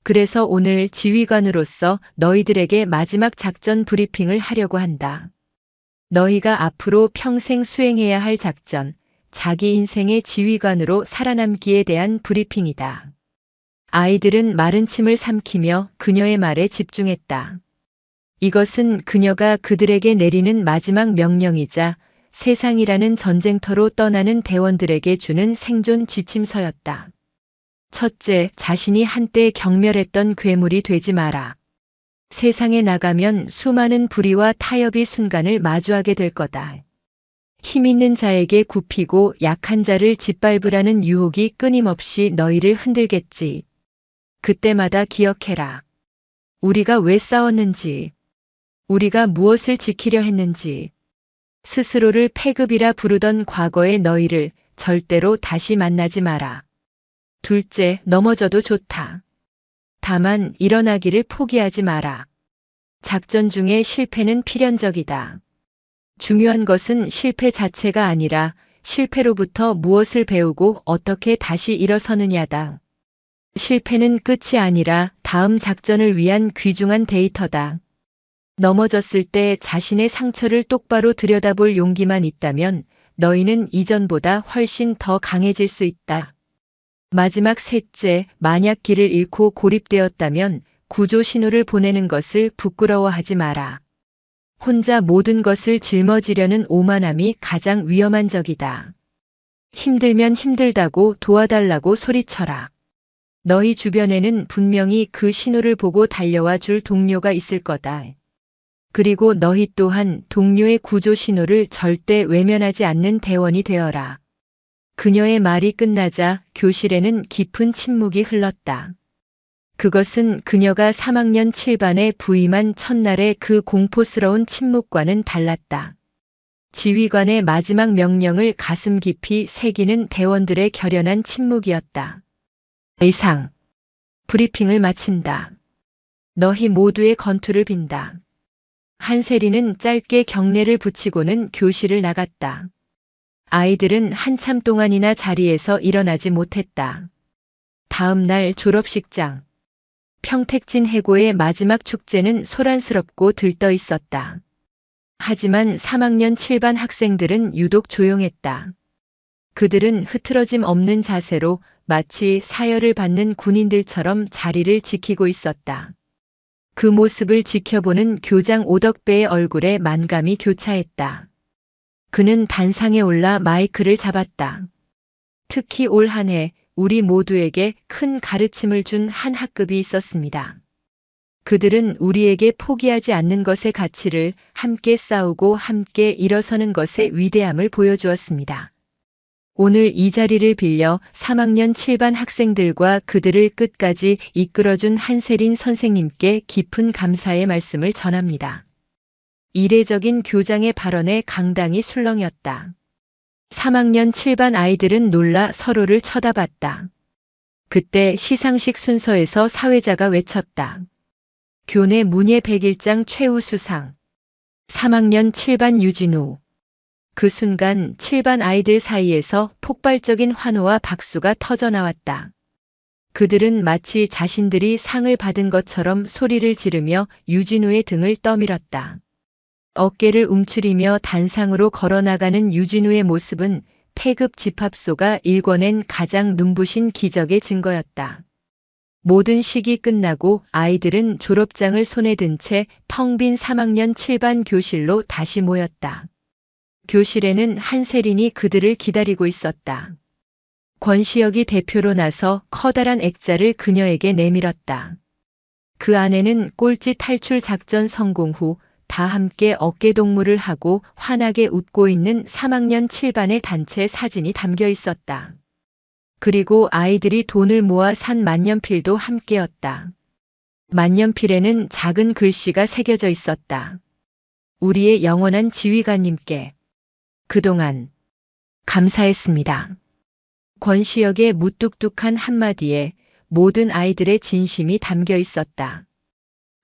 그래서 오늘 지휘관으로서 너희들에게 마지막 작전 브리핑을 하려고 한다. 너희가 앞으로 평생 수행해야 할 작전, 자기 인생의 지휘관으로 살아남기에 대한 브리핑이다. 아이들은 마른 침을 삼키며 그녀의 말에 집중했다. 이것은 그녀가 그들에게 내리는 마지막 명령이자 세상이라는 전쟁터로 떠나는 대원들에게 주는 생존 지침서였다. 첫째, 자신이 한때 경멸했던 괴물이 되지 마라. 세상에 나가면 수많은 불의와 타협의 순간을 마주하게 될 거다. 힘 있는 자에게 굽히고 약한 자를 짓밟으라는 유혹이 끊임없이 너희를 흔들겠지. 그때마다 기억해라. 우리가 왜 싸웠는지, 우리가 무엇을 지키려 했는지, 스스로를 패급이라 부르던 과거의 너희를 절대로 다시 만나지 마라. 둘째, 넘어져도 좋다. 다만 일어나기를 포기하지 마라. 작전 중에 실패는 필연적이다. 중요한 것은 실패 자체가 아니라 실패로부터 무엇을 배우고 어떻게 다시 일어서느냐다. 실패는 끝이 아니라 다음 작전을 위한 귀중한 데이터다. 넘어졌을 때 자신의 상처를 똑바로 들여다볼 용기만 있다면 너희는 이전보다 훨씬 더 강해질 수 있다. 마지막 셋째, 만약 길을 잃고 고립되었다면 구조 신호를 보내는 것을 부끄러워하지 마라. 혼자 모든 것을 짊어지려는 오만함이 가장 위험한 적이다. 힘들면 힘들다고 도와달라고 소리쳐라. 너희 주변에는 분명히 그 신호를 보고 달려와 줄 동료가 있을 거다. 그리고 너희 또한 동료의 구조 신호를 절대 외면하지 않는 대원이 되어라. 그녀의 말이 끝나자 교실에는 깊은 침묵이 흘렀다. 그것은 그녀가 3학년 7반에 부임한 첫날의 그 공포스러운 침묵과는 달랐다. 지휘관의 마지막 명령을 가슴 깊이 새기는 대원들의 결연한 침묵이었다. 이상. 브리핑을 마친다. 너희 모두의 건투를 빈다. 한세리는 짧게 경례를 붙이고는 교실을 나갔다. 아이들은 한참 동안이나 자리에서 일어나지 못했다. 다음 날 졸업식장. 평택진 해고의 마지막 축제는 소란스럽고 들떠 있었다. 하지만 3학년 7반 학생들은 유독 조용했다. 그들은 흐트러짐 없는 자세로 마치 사열을 받는 군인들처럼 자리를 지키고 있었다. 그 모습을 지켜보는 교장 오덕배의 얼굴에 만감이 교차했다. 그는 단상에 올라 마이크를 잡았다. 특히 올 한 해 우리 모두에게 큰 가르침을 준 한 학급이 있었습니다. 그들은 우리에게 포기하지 않는 것의 가치를, 함께 싸우고 함께 일어서는 것의 위대함을 보여주었습니다. 오늘 이 자리를 빌려 3학년 7반 학생들과 그들을 끝까지 이끌어준 한세린 선생님께 깊은 감사의 말씀을 전합니다. 이례적인 교장의 발언에 강당이 술렁였다. 3학년 7반 아이들은 놀라 서로를 쳐다봤다. 그때 시상식 순서에서 사회자가 외쳤다. 교내 문예 101장 최우수상 3학년 7반 유진우. 그 순간 7반 아이들 사이에서 폭발적인 환호와 박수가 터져나왔다. 그들은 마치 자신들이 상을 받은 것처럼 소리를 지르며 유진우의 등을 떠밀었다. 어깨를 움츠리며 단상으로 걸어나가는 유진우의 모습은 폐급 집합소가 일궈낸 가장 눈부신 기적의 증거였다. 모든 식이 끝나고 아이들은 졸업장을 손에 든 채 텅 빈 3학년 7반 교실로 다시 모였다. 교실에는 한세린이 그들을 기다리고 있었다. 권시혁이 대표로 나서 커다란 액자를 그녀에게 내밀었다. 그 안에는 꼴찌 탈출 작전 성공 후 다 함께 어깨동무를 하고 환하게 웃고 있는 3학년 7반의 단체 사진이 담겨 있었다. 그리고 아이들이 돈을 모아 산 만년필도 함께였다. 만년필에는 작은 글씨가 새겨져 있었다. 우리의 영원한 지휘관님께 그동안 감사했습니다. 권시혁의 무뚝뚝한 한마디에 모든 아이들의 진심이 담겨 있었다.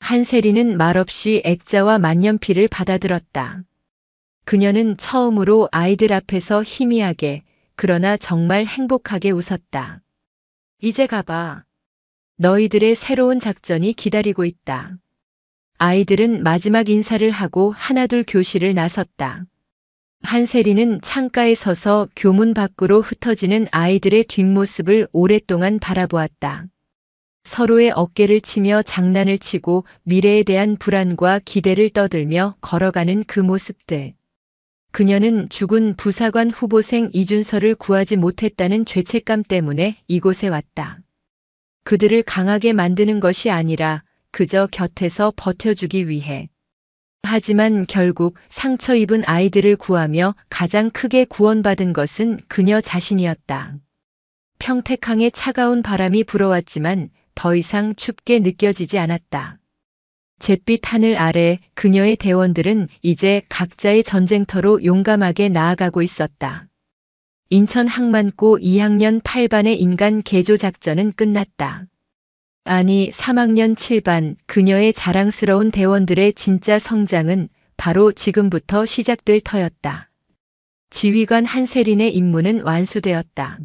한세리는 말없이 액자와 만년필을 받아들었다. 그녀는 처음으로 아이들 앞에서 희미하게, 그러나 정말 행복하게 웃었다. 이제 가봐. 너희들의 새로운 작전이 기다리고 있다. 아이들은 마지막 인사를 하고 하나둘 교실을 나섰다. 한세리는 창가에 서서 교문 밖으로 흩어지는 아이들의 뒷모습을 오랫동안 바라보았다. 서로의 어깨를 치며 장난을 치고 미래에 대한 불안과 기대를 떠들며 걸어가는 그 모습들. 그녀는 죽은 부사관 후보생 이준서를 구하지 못했다는 죄책감 때문에 이곳에 왔다. 그들을 강하게 만드는 것이 아니라 그저 곁에서 버텨주기 위해. 하지만 결국 상처 입은 아이들을 구하며 가장 크게 구원받은 것은 그녀 자신이었다. 평택항에 차가운 바람이 불어왔지만 더 이상 춥게 느껴지지 않았다. 잿빛 하늘 아래 그녀의 대원들은 이제 각자의 전쟁터로 용감하게 나아가고 있었다. 인천 항만고 2학년 8반의 인간 개조 작전은 끝났다. 아니 3학년 7반 그녀의 자랑스러운 대원들의 진짜 성장은 바로 지금부터 시작될 터였다. 지휘관 한세린의 임무는 완수되었다.